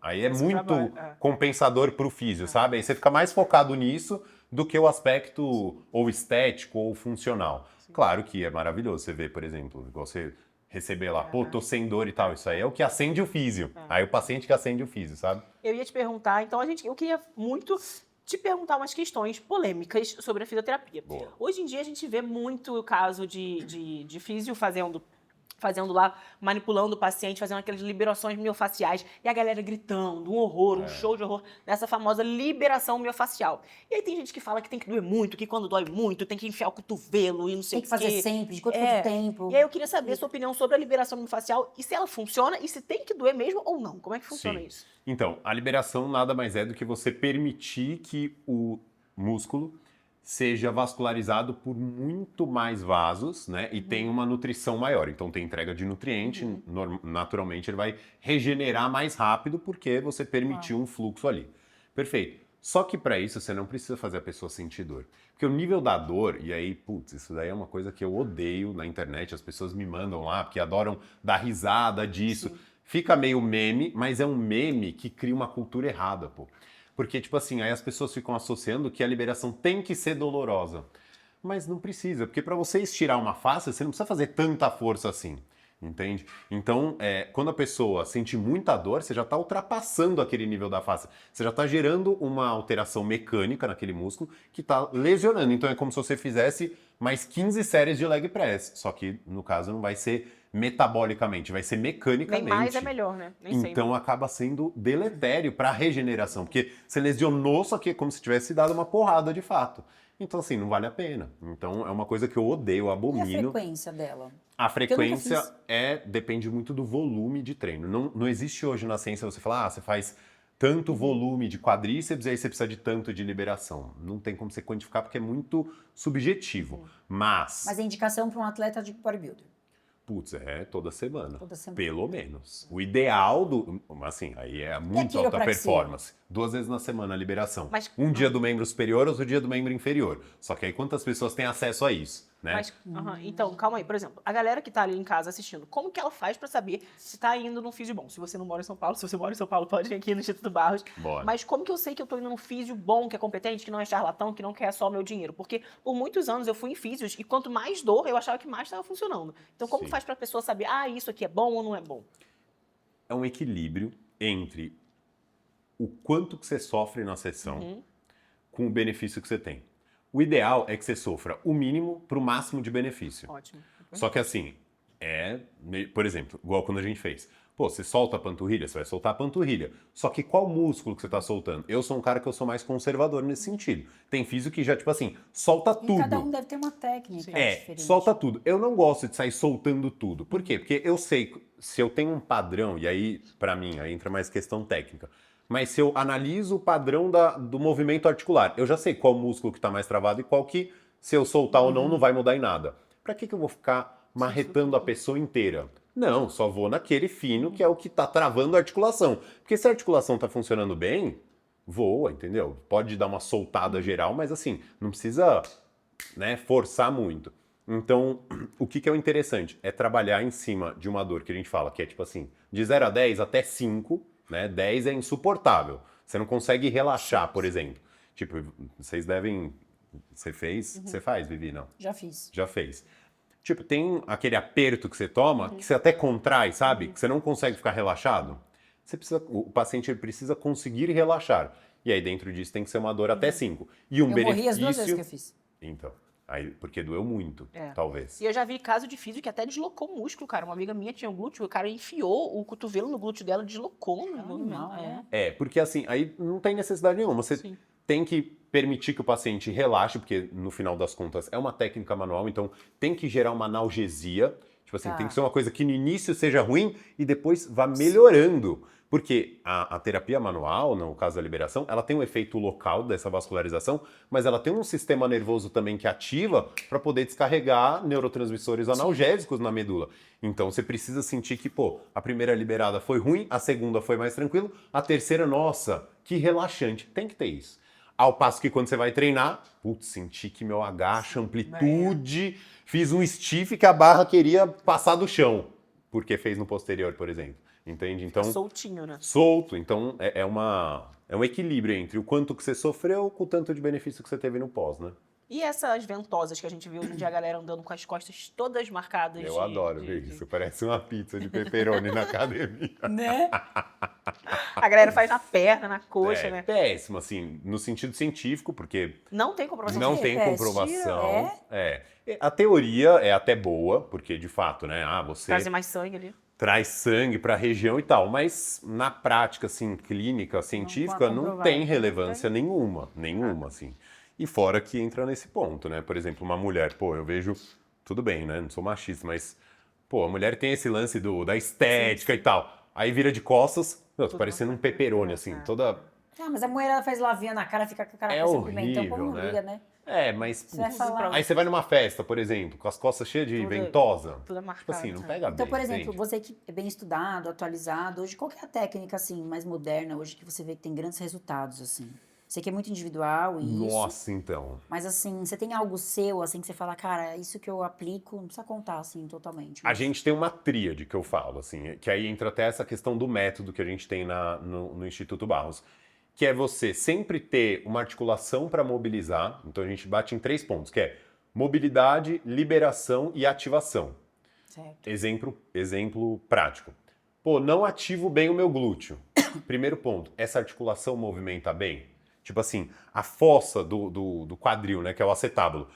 Speaker 1: aí é muito
Speaker 2: trabalho,
Speaker 1: compensador pro físio, sabe? Aí você fica mais focado nisso do que o aspecto ou estético ou funcional. Claro que é maravilhoso você ver, por exemplo, igual você receber lá, pô, tô sem dor e tal. Isso aí é o que acende o físio. Aí o paciente que acende o físio, sabe?
Speaker 2: Eu ia te perguntar, então eu queria muito te perguntar umas questões polêmicas sobre a fisioterapia.
Speaker 1: Boa.
Speaker 2: Hoje em dia a gente vê muito o caso de físio fazendo lá, manipulando o paciente, fazendo aquelas liberações miofaciais, e a galera gritando, um horror, um show de horror, dessa famosa liberação miofacial. E aí tem gente que fala que tem que doer muito, que quando dói muito tem que enfiar o cotovelo e não sei
Speaker 3: Tem
Speaker 2: o
Speaker 3: que
Speaker 2: quê.
Speaker 3: fazer sempre, de quanto tempo.
Speaker 2: E aí eu queria saber a sua opinião sobre a liberação miofacial e se ela funciona e se tem que doer mesmo ou não. Como é que funciona isso?
Speaker 1: Então, a liberação nada mais é do que você permitir que o músculo seja vascularizado por muito mais vasos, né? E tem uma nutrição maior. Então tem entrega de nutriente, naturalmente ele vai regenerar mais rápido porque você permitiu um fluxo ali. Perfeito. Só que para isso você não precisa fazer a pessoa sentir dor. Porque o nível da dor, e aí, putz, isso daí é uma coisa que eu odeio na internet, as pessoas me mandam lá, porque adoram dar risada disso. Fica meio meme, mas é um meme que cria uma cultura errada, pô. Porque, tipo assim, aí as pessoas ficam associando que a liberação tem que ser dolorosa. Mas não precisa, porque para você estirar uma face, você não precisa fazer tanta força assim. Entende? Então, quando a pessoa sente muita dor, você já está ultrapassando aquele nível da face. Você já está gerando uma alteração mecânica naquele músculo que está lesionando. Então, é como se você fizesse mais 15 séries de leg press. Só que, no caso, não vai ser metabolicamente, vai ser mecanicamente.
Speaker 2: Nem mais é melhor, né? Nem
Speaker 1: Então,
Speaker 2: sempre.
Speaker 1: acaba sendo deletério para a regeneração. Porque você lesionou, só que é como se tivesse dado uma porrada de fato. Então, assim, não vale a pena. Então, é uma coisa que eu odeio, eu
Speaker 3: E a
Speaker 1: abomino.
Speaker 3: frequência dela?
Speaker 1: A
Speaker 3: eu nunca
Speaker 1: frequência
Speaker 3: fiz.
Speaker 1: depende muito do volume de treino. Não existe hoje na ciência você falar, você faz tanto volume de quadríceps e aí você precisa de tanto de liberação. Não tem como você quantificar porque é muito subjetivo. Mas
Speaker 3: Mas a indicação para um atleta de bodybuilder.
Speaker 1: putz, é toda semana.
Speaker 3: Toda semana.
Speaker 1: Pelo menos. O ideal assim, aí é muito alta
Speaker 3: quiropraxia?
Speaker 1: performance. 2 vezes na semana a liberação.
Speaker 2: Mas-
Speaker 1: Um dia do membro superior, outro dia do membro inferior. Só que aí quantas pessoas têm acesso a isso, né?
Speaker 2: Mas, então, calma aí. Por exemplo, a galera que tá ali em casa assistindo, como que ela faz pra saber se tá indo num físio bom? Se você não mora em São Paulo, se você mora em São Paulo, pode vir aqui no Instituto Barros.
Speaker 1: Bora.
Speaker 2: Mas como que eu sei que eu tô indo num físio bom, que é competente, que não é charlatão, que não quer só o meu dinheiro? Porque por muitos anos eu fui em físios e quanto mais dor, eu achava que mais estava funcionando. Então, como
Speaker 1: Sim.
Speaker 2: faz pra pessoa saber, isso aqui é bom ou não é bom?
Speaker 1: É um equilíbrio entre o quanto que você sofre na sessão com o benefício que você tem. O ideal é que você sofra o mínimo para o máximo de benefício.
Speaker 2: Ótimo.
Speaker 1: Só que assim, por exemplo, igual quando a gente fez. Pô, você solta a panturrilha, você vai soltar a panturrilha. Só que qual músculo que você tá soltando? Eu sou um cara que eu sou mais conservador nesse sentido. Tem físio que já, tipo assim, solta
Speaker 3: E
Speaker 1: tudo.
Speaker 3: cada um deve ter uma técnica diferente.
Speaker 1: Solta tudo. Eu não gosto de sair soltando tudo. Por quê? Porque eu sei, se eu tenho um padrão, e aí, pra mim, aí entra mais questão técnica, mas se eu analiso o padrão do movimento articular, eu já sei qual músculo que tá mais travado e qual que, se eu soltar ou não vai mudar em nada. Pra que eu vou ficar marretando a pessoa inteira? Não, só vou naquele fino que é o que tá travando a articulação. Porque se a articulação tá funcionando bem, voa, entendeu? Pode dar uma soltada geral, mas assim, não precisa, né, forçar muito. Então, o que é o interessante? É trabalhar em cima de uma dor que a gente fala, que é tipo assim, de 0 a 10 até 5, né? 10 é insuportável. Você não consegue relaxar, por exemplo. Tipo, vocês devem... Você fez? Você faz, Vivi? Não.
Speaker 3: Já fiz.
Speaker 1: Já fez. Tipo, tem aquele aperto que você toma, que você até contrai, sabe? Que você não consegue ficar relaxado. O paciente ele precisa conseguir relaxar. E aí, dentro disso, tem que ser uma dor até 5. E um
Speaker 3: Eu
Speaker 1: benefício...
Speaker 3: morri as 2 vezes que eu fiz.
Speaker 1: Então, aí, porque doeu muito, talvez.
Speaker 2: E eu já vi caso de físio que até deslocou o músculo, cara. Uma amiga minha tinha um glúteo, o cara enfiou o cotovelo no glúteo dela, deslocou no movimento.
Speaker 3: Normal, né?
Speaker 1: Porque assim, aí não tem necessidade nenhuma. Você
Speaker 2: Sim.
Speaker 1: tem que permitir que o paciente relaxe, porque no final das contas é uma técnica manual, então tem que gerar uma analgesia. Tipo assim, tem que ser uma coisa que no início seja ruim e depois vá melhorando. Porque a terapia manual, no caso da liberação, ela tem um efeito local dessa vascularização, mas ela tem um sistema nervoso também que ativa para poder descarregar neurotransmissores analgésicos na medula. Então você precisa sentir que, pô, a primeira liberada foi ruim, a segunda foi mais tranquilo, a terceira, nossa, que relaxante. Tem que ter isso. Ao passo que quando você vai treinar, putz, senti que meu agacho, amplitude, fiz um stiff que a barra queria passar do chão, porque fez no posterior, por exemplo. Entende? Então,
Speaker 2: Soltinho, né?
Speaker 1: solto. Então, é um equilíbrio entre o quanto que você sofreu com o tanto de benefício que você teve no pós, né?
Speaker 2: E essas ventosas que a gente vê hoje em dia, a galera andando com as costas todas marcadas.
Speaker 1: Eu adoro ver isso. Parece uma pizza de pepperoni na academia.
Speaker 3: Né?
Speaker 2: A galera faz na perna, na coxa, né?
Speaker 1: Péssimo, assim, no sentido científico, porque
Speaker 2: Não tem comprovação.
Speaker 1: não
Speaker 3: que
Speaker 1: tem
Speaker 3: repete,
Speaker 1: comprovação. A teoria é até boa, porque de fato, né? Você
Speaker 2: Trazer mais sangue ali.
Speaker 1: traz sangue para a região e tal, mas na prática, assim, clínica, científica, não
Speaker 3: comprovado.
Speaker 1: tem relevância nenhuma, assim. E fora que entra nesse ponto, né? Por exemplo, uma mulher, pô, eu vejo, tudo bem, né? Não sou machista, mas, pô, a mulher tem esse lance da estética e tal. Aí vira de costas, tô parecendo um pepperoni, assim, toda...
Speaker 3: Mas a mulher ela faz lavinha na cara, fica com a cara
Speaker 1: É
Speaker 3: parecendo pimentão,
Speaker 1: horrível,
Speaker 3: como não
Speaker 1: né?
Speaker 3: liga, né?
Speaker 1: Mas,
Speaker 3: Você vai
Speaker 1: putz,
Speaker 3: falar.
Speaker 1: aí você vai numa festa, por exemplo, com as costas cheias de
Speaker 2: Tudo-
Speaker 1: ventosa.
Speaker 2: tudo
Speaker 1: Tipo
Speaker 2: marcado,
Speaker 1: assim, não
Speaker 2: né?
Speaker 1: pega
Speaker 3: Então,
Speaker 1: bem,
Speaker 3: por exemplo,
Speaker 1: entende?
Speaker 3: você que é bem estudado, atualizado, hoje qual que é a técnica, assim, mais moderna, hoje que você vê que tem grandes resultados, assim? Sei que é muito individual e isso,
Speaker 1: Nossa, então...
Speaker 3: mas assim, você tem algo seu, assim, que você fala, cara, isso que eu aplico, não precisa contar, assim, totalmente.
Speaker 1: A
Speaker 3: mas-
Speaker 1: gente tem uma tríade que eu falo, assim, que aí entra até essa questão do método que a gente tem no Instituto Barros. que é você sempre ter uma articulação para mobilizar. Então a gente bate em 3 pontos, que é mobilidade, liberação e ativação.
Speaker 3: Certo.
Speaker 1: Exemplo prático. Pô, não ativo bem o meu glúteo. Primeiro ponto, essa articulação movimenta bem? Tipo assim, a fossa do quadril, né, que é o acetábulo,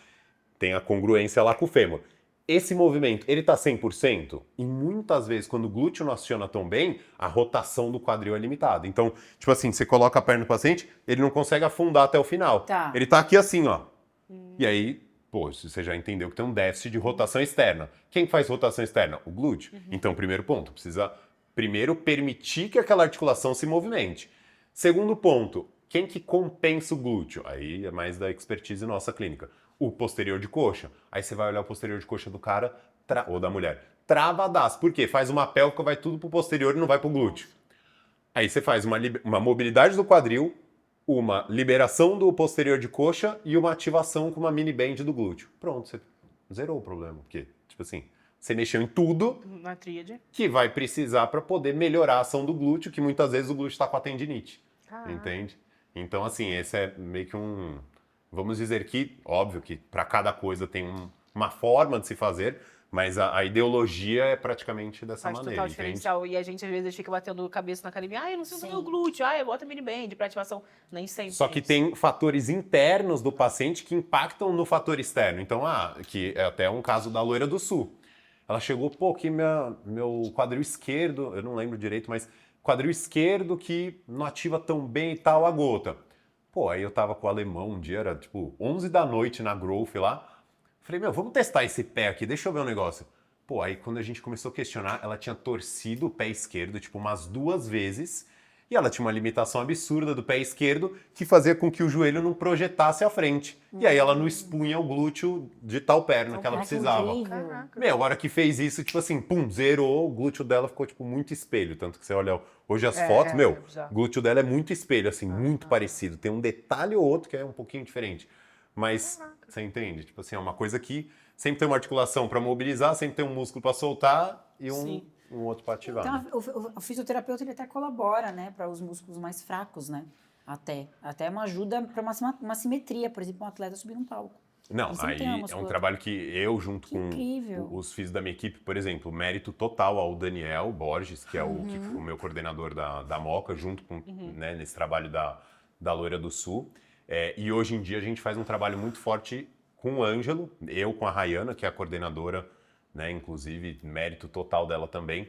Speaker 1: tem a congruência lá com o fêmur. Esse movimento, ele tá 100%? E muitas vezes, quando o glúteo não aciona tão bem, a rotação do quadril é limitada. Então, tipo assim, você coloca a perna do paciente, ele não consegue afundar até o final.
Speaker 3: Tá.
Speaker 1: Ele tá aqui assim, ó. E aí, pô, você já entendeu que tem um déficit de rotação externa. Quem faz rotação externa? O glúteo. Então, primeiro ponto, precisa primeiro permitir que aquela articulação se movimente. Segundo ponto, quem que compensa o glúteo? Aí é mais da expertise nossa clínica. O posterior de coxa. Aí você vai olhar o posterior de coxa do cara ou da mulher. Travadaço. Por quê? Faz uma pélvica, vai tudo pro posterior e não vai pro glúteo. Aí você faz uma mobilidade do quadril, uma liberação do posterior de coxa e uma ativação com uma mini band do glúteo. Pronto, você zerou o problema. Porque, tipo assim, você mexeu em tudo
Speaker 2: Na tríade.
Speaker 1: que vai precisar para poder melhorar a ação do glúteo, que muitas vezes o glúteo está com a tendinite. Entende? Então, assim, esse é meio que um... Vamos dizer que, óbvio que para cada coisa tem uma forma de se fazer, mas a ideologia é praticamente dessa
Speaker 2: Faz
Speaker 1: maneira,
Speaker 2: total
Speaker 1: entende?
Speaker 2: diferencial. E a gente, às vezes, fica batendo cabeça na academia. Eu não sinto
Speaker 3: Sim.
Speaker 2: meu glúteo. Bota mini band pra ativação. Nem sempre.
Speaker 1: Só que
Speaker 2: isso.
Speaker 1: tem fatores internos do paciente que impactam no fator externo. Então, que é até um caso da loira do sul. Ela chegou, pô, que meu quadril esquerdo, eu não lembro direito, mas quadril esquerdo que não ativa tão bem e tal a gota. Pô, aí eu tava com o alemão um dia, era tipo 11 da noite na Growth lá. Falei, vamos testar esse pé aqui, deixa eu ver um negócio. Pô, aí quando a gente começou a questionar, ela tinha torcido o pé esquerdo, tipo, umas 2 vezes. E ela tinha uma limitação absurda do pé esquerdo que fazia com que o joelho não projetasse à frente. E aí ela não expunha o glúteo de tal perna que ela
Speaker 3: Caraca,
Speaker 1: precisava.
Speaker 3: incrível.
Speaker 1: Meu, a hora que fez isso, tipo assim, pum, zerou, o glúteo dela ficou, tipo, muito espelho. Tanto que você olha hoje as fotos,
Speaker 2: é bizarro.
Speaker 1: o glúteo dela é muito espelho, assim, muito parecido. Tem um detalhe ou outro que é um pouquinho diferente. Mas, você entende? Tipo assim, é uma coisa que sempre tem uma articulação para mobilizar, sempre tem um músculo para soltar e
Speaker 2: Sim.
Speaker 1: um outro para ativar.
Speaker 3: Então,
Speaker 1: né?
Speaker 3: o fisioterapeuta ele até colabora, né, para os músculos mais fracos, né? Até uma ajuda para uma simetria, por exemplo, um atleta subir num palco.
Speaker 1: Não,
Speaker 3: Ele sempre
Speaker 1: aí
Speaker 3: tem uma
Speaker 1: é um
Speaker 3: musculatura.
Speaker 1: trabalho que eu, junto
Speaker 3: Que
Speaker 1: com
Speaker 3: incrível.
Speaker 1: os físicos da minha equipe, por exemplo, mérito total ao Daniel Borges, que é o meu coordenador da Moca, junto com, né, nesse trabalho da Loira do Sul. E hoje em dia a gente faz um trabalho muito forte com o Ângelo, eu com a Rayana, que é a coordenadora, né, inclusive mérito total dela também,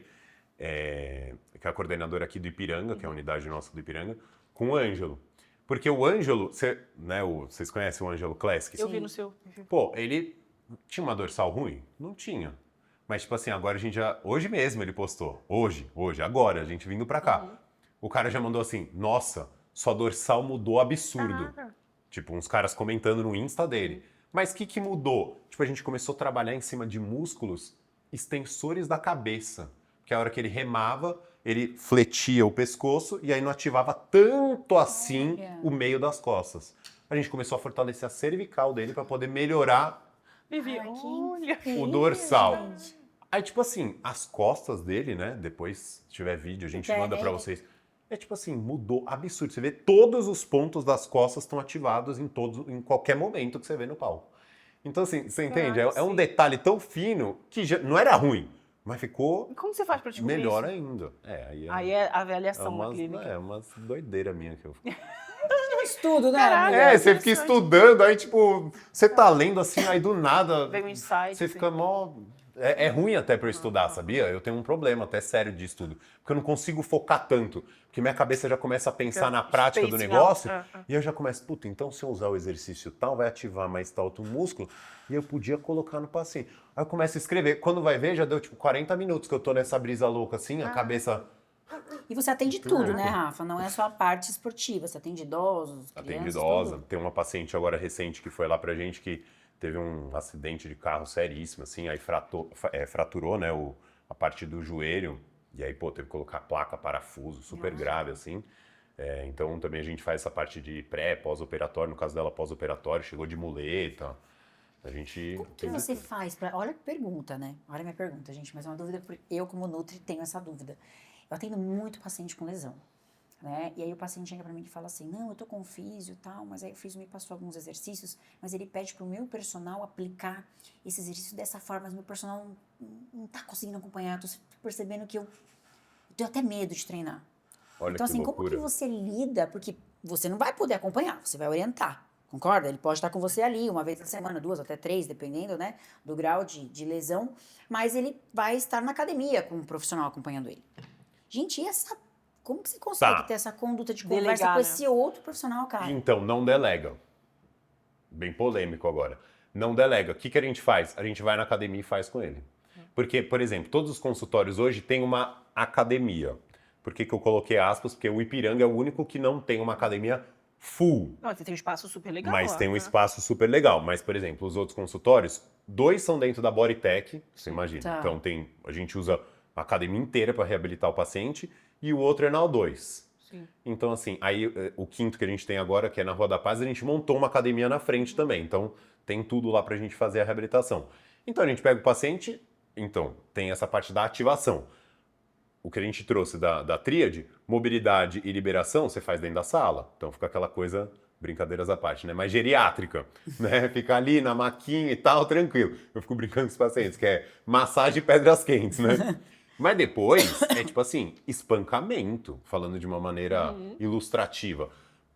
Speaker 1: que é a coordenadora aqui do Ipiranga, que é a unidade nossa do Ipiranga, com o Ângelo. Porque o Ângelo, vocês conhecem o Ângelo Classic?
Speaker 2: Eu vi no seu.
Speaker 1: Pô, ele tinha uma dorsal ruim? Não tinha. Mas, tipo assim, agora a gente já... Hoje mesmo ele postou. Hoje, agora, a gente vindo pra cá. O cara já mandou assim, nossa, sua dorsal mudou absurdo. Tipo, uns caras comentando no Insta dele. Mas o que mudou? Tipo, a gente começou a trabalhar em cima de músculos extensores da cabeça. Que a hora que ele remava, ele fletia o pescoço e aí não ativava tanto assim
Speaker 3: Olha.
Speaker 1: o meio das costas. A gente começou a fortalecer a cervical dele para poder melhorar
Speaker 2: Vivi,
Speaker 3: Ai, que
Speaker 2: olha.
Speaker 3: incrível,
Speaker 1: o dorsal.
Speaker 3: gente.
Speaker 1: Aí, tipo assim, as costas dele, né? Depois, se tiver vídeo, a gente manda pra vocês. É tipo assim, mudou absurdo. Você vê todos os pontos das costas estão ativados em qualquer momento que você vê no palco. Então, assim, você entende? É um
Speaker 2: sim.
Speaker 1: detalhe tão fino que não era ruim, mas ficou
Speaker 2: Como você faz pra descobrir
Speaker 1: melhor
Speaker 2: isso?
Speaker 1: ainda.
Speaker 2: Aí é a avaliação na
Speaker 1: umas,
Speaker 2: clínica.
Speaker 1: umas doideira minha que eu fico.
Speaker 3: Um estudo, né?
Speaker 2: Caralho.
Speaker 3: amiga?
Speaker 1: Você fica estudando, aí tipo, você tá lendo assim, aí do nada.
Speaker 2: Vem um insight,
Speaker 1: Você
Speaker 2: assim.
Speaker 1: fica mó. É ruim até pra eu estudar, sabia? Eu tenho um problema até sério de estudo. Porque eu não consigo focar tanto. Porque minha cabeça já começa a pensar na prática do
Speaker 2: Spacing
Speaker 1: negócio.
Speaker 2: out.
Speaker 1: E eu já começo, puta, então se eu usar o exercício tal, vai ativar mais tal outro músculo. E eu podia colocar no paciente. Aí eu começo a escrever. Quando vai ver, já deu tipo 40 minutos que eu tô nessa brisa louca assim, a cabeça.
Speaker 3: E você atende tudo, né, Rafa? Não é só a parte esportiva, você atende idosos,
Speaker 1: Atende
Speaker 3: crianças,
Speaker 1: idosa.
Speaker 3: tudo.
Speaker 1: Tem uma paciente agora recente que foi lá pra gente que teve um acidente de carro seríssimo, assim, aí fraturou, né, a parte do joelho, e aí, pô, teve que colocar placa, parafuso, super grave, assim. Então, também a gente faz essa parte de pós-operatório, no caso dela, pós-operatório, chegou de muleta, a gente...
Speaker 3: Como que você faz pra... Olha a pergunta, né? Olha a minha pergunta, gente, mas é uma dúvida, porque eu, como Nutri, tenho essa dúvida. Eu atendo muito paciente com lesão. né? E aí o paciente chega pra mim e fala assim, não, eu tô com físio e tal, mas aí o físio me passou alguns exercícios, mas ele pede pro meu personal aplicar esse exercício dessa forma, mas meu personal não tá conseguindo acompanhar, tô percebendo que eu tenho até medo de treinar.
Speaker 1: Olha
Speaker 3: Então
Speaker 1: que
Speaker 3: assim, como que
Speaker 1: loucura.
Speaker 3: você lida, porque você não vai poder acompanhar, você vai orientar, concorda? Ele pode estar com você ali uma vez na semana, 2, até 3, dependendo, né, do grau de lesão, mas ele vai estar na academia com um profissional acompanhando ele. Gente, e como que você consegue
Speaker 1: Tá.
Speaker 3: ter essa conduta de conversa
Speaker 2: Delegar,
Speaker 3: com
Speaker 2: né?
Speaker 3: esse outro profissional, cara?
Speaker 1: Então, não delega. Bem polêmico agora. Não delega. O que a gente faz? A gente vai na academia e faz com ele. Porque, por exemplo, todos os consultórios hoje têm uma academia. Por que eu coloquei aspas? Porque o Ipiranga é o único que não tem uma academia full.
Speaker 2: Não, você tem um espaço super legal.
Speaker 1: Mas
Speaker 2: lá,
Speaker 1: tem um
Speaker 2: né?
Speaker 1: espaço super legal. Mas, por exemplo, os outros consultórios, 2 são dentro da Bodytech, você imagina.
Speaker 3: Tá.
Speaker 1: Então a gente usa a academia inteira para reabilitar o paciente e o outro é na O2.
Speaker 2: Sim.
Speaker 1: Então, assim, aí o quinto que a gente tem agora, que é na Rua da Paz, a gente montou uma academia na frente também. Então, tem tudo lá pra gente fazer a reabilitação. Então, a gente pega o paciente, então, tem essa parte da ativação. O que a gente trouxe da tríade, mobilidade e liberação, você faz dentro da sala. Então, fica aquela coisa, brincadeiras à parte, né? Mais geriátrica, né? Fica ali na maquinha e tal, tranquilo. Eu fico brincando com os pacientes, que é massagem e pedras quentes, né? Mas depois é tipo assim, espancamento, falando de uma maneira ilustrativa,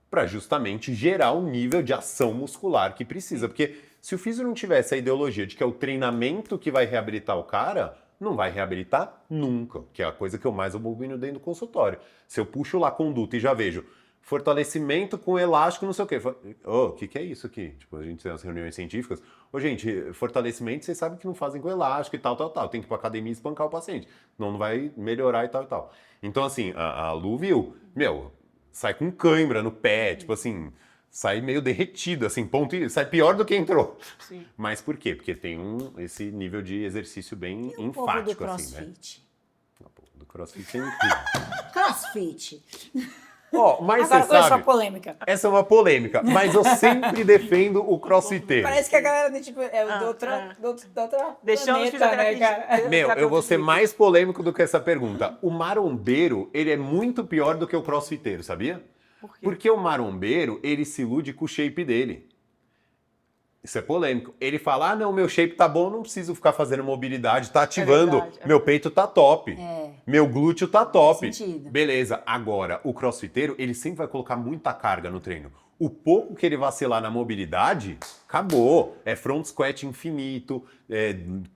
Speaker 1: para justamente gerar o nível de ação muscular que precisa. Porque se o físio não tivesse a ideologia de que é o treinamento que vai reabilitar o cara, não vai reabilitar nunca, que é a coisa que eu mais abomino dentro do consultório. Se eu puxo lá a conduta e já vejo fortalecimento com elástico, não sei o quê. O que é isso aqui? Tipo, a gente tem as reuniões científicas. Gente, fortalecimento, vocês sabem que não fazem com elástico e tal. Tem que ir pra academia e espancar o paciente. Não vai melhorar e tal. Então, assim, a Lu viu, sai com cãibra no pé, tipo assim, sai meio derretido, assim, sai pior do que entrou.
Speaker 2: Sim.
Speaker 1: Mas por quê? Porque tem esse nível de exercício bem
Speaker 3: E o povo do
Speaker 1: enfático, assim, né?
Speaker 3: CrossFit?
Speaker 1: Do CrossFit é incrível.
Speaker 3: CrossFit.
Speaker 1: Mas
Speaker 3: Agora
Speaker 1: você
Speaker 3: começou a
Speaker 1: sabe,
Speaker 3: polêmica.
Speaker 1: essa é uma polêmica, mas eu sempre defendo o crossfiteiro.
Speaker 3: Parece que a galera, tipo, do outro
Speaker 2: Deixando os
Speaker 3: planeta, né,
Speaker 2: fisioterapeutas.
Speaker 3: cara?
Speaker 1: Eu vou ser mais polêmico do que essa pergunta. O marombeiro, ele é muito pior do que o crossfiteiro, sabia?
Speaker 2: Por quê?
Speaker 1: Porque o marombeiro, ele se ilude com o shape dele. Isso é polêmico. Ele fala, não, meu shape tá bom, não preciso ficar fazendo mobilidade, tá ativando,
Speaker 2: verdade,
Speaker 1: meu peito tá top,
Speaker 3: É.
Speaker 1: meu glúteo tá top.
Speaker 3: Faz sentido.
Speaker 1: Beleza, agora, o crossfiteiro, ele sempre vai colocar muita carga no treino. O pouco que ele vacilar na mobilidade, acabou. É front squat infinito,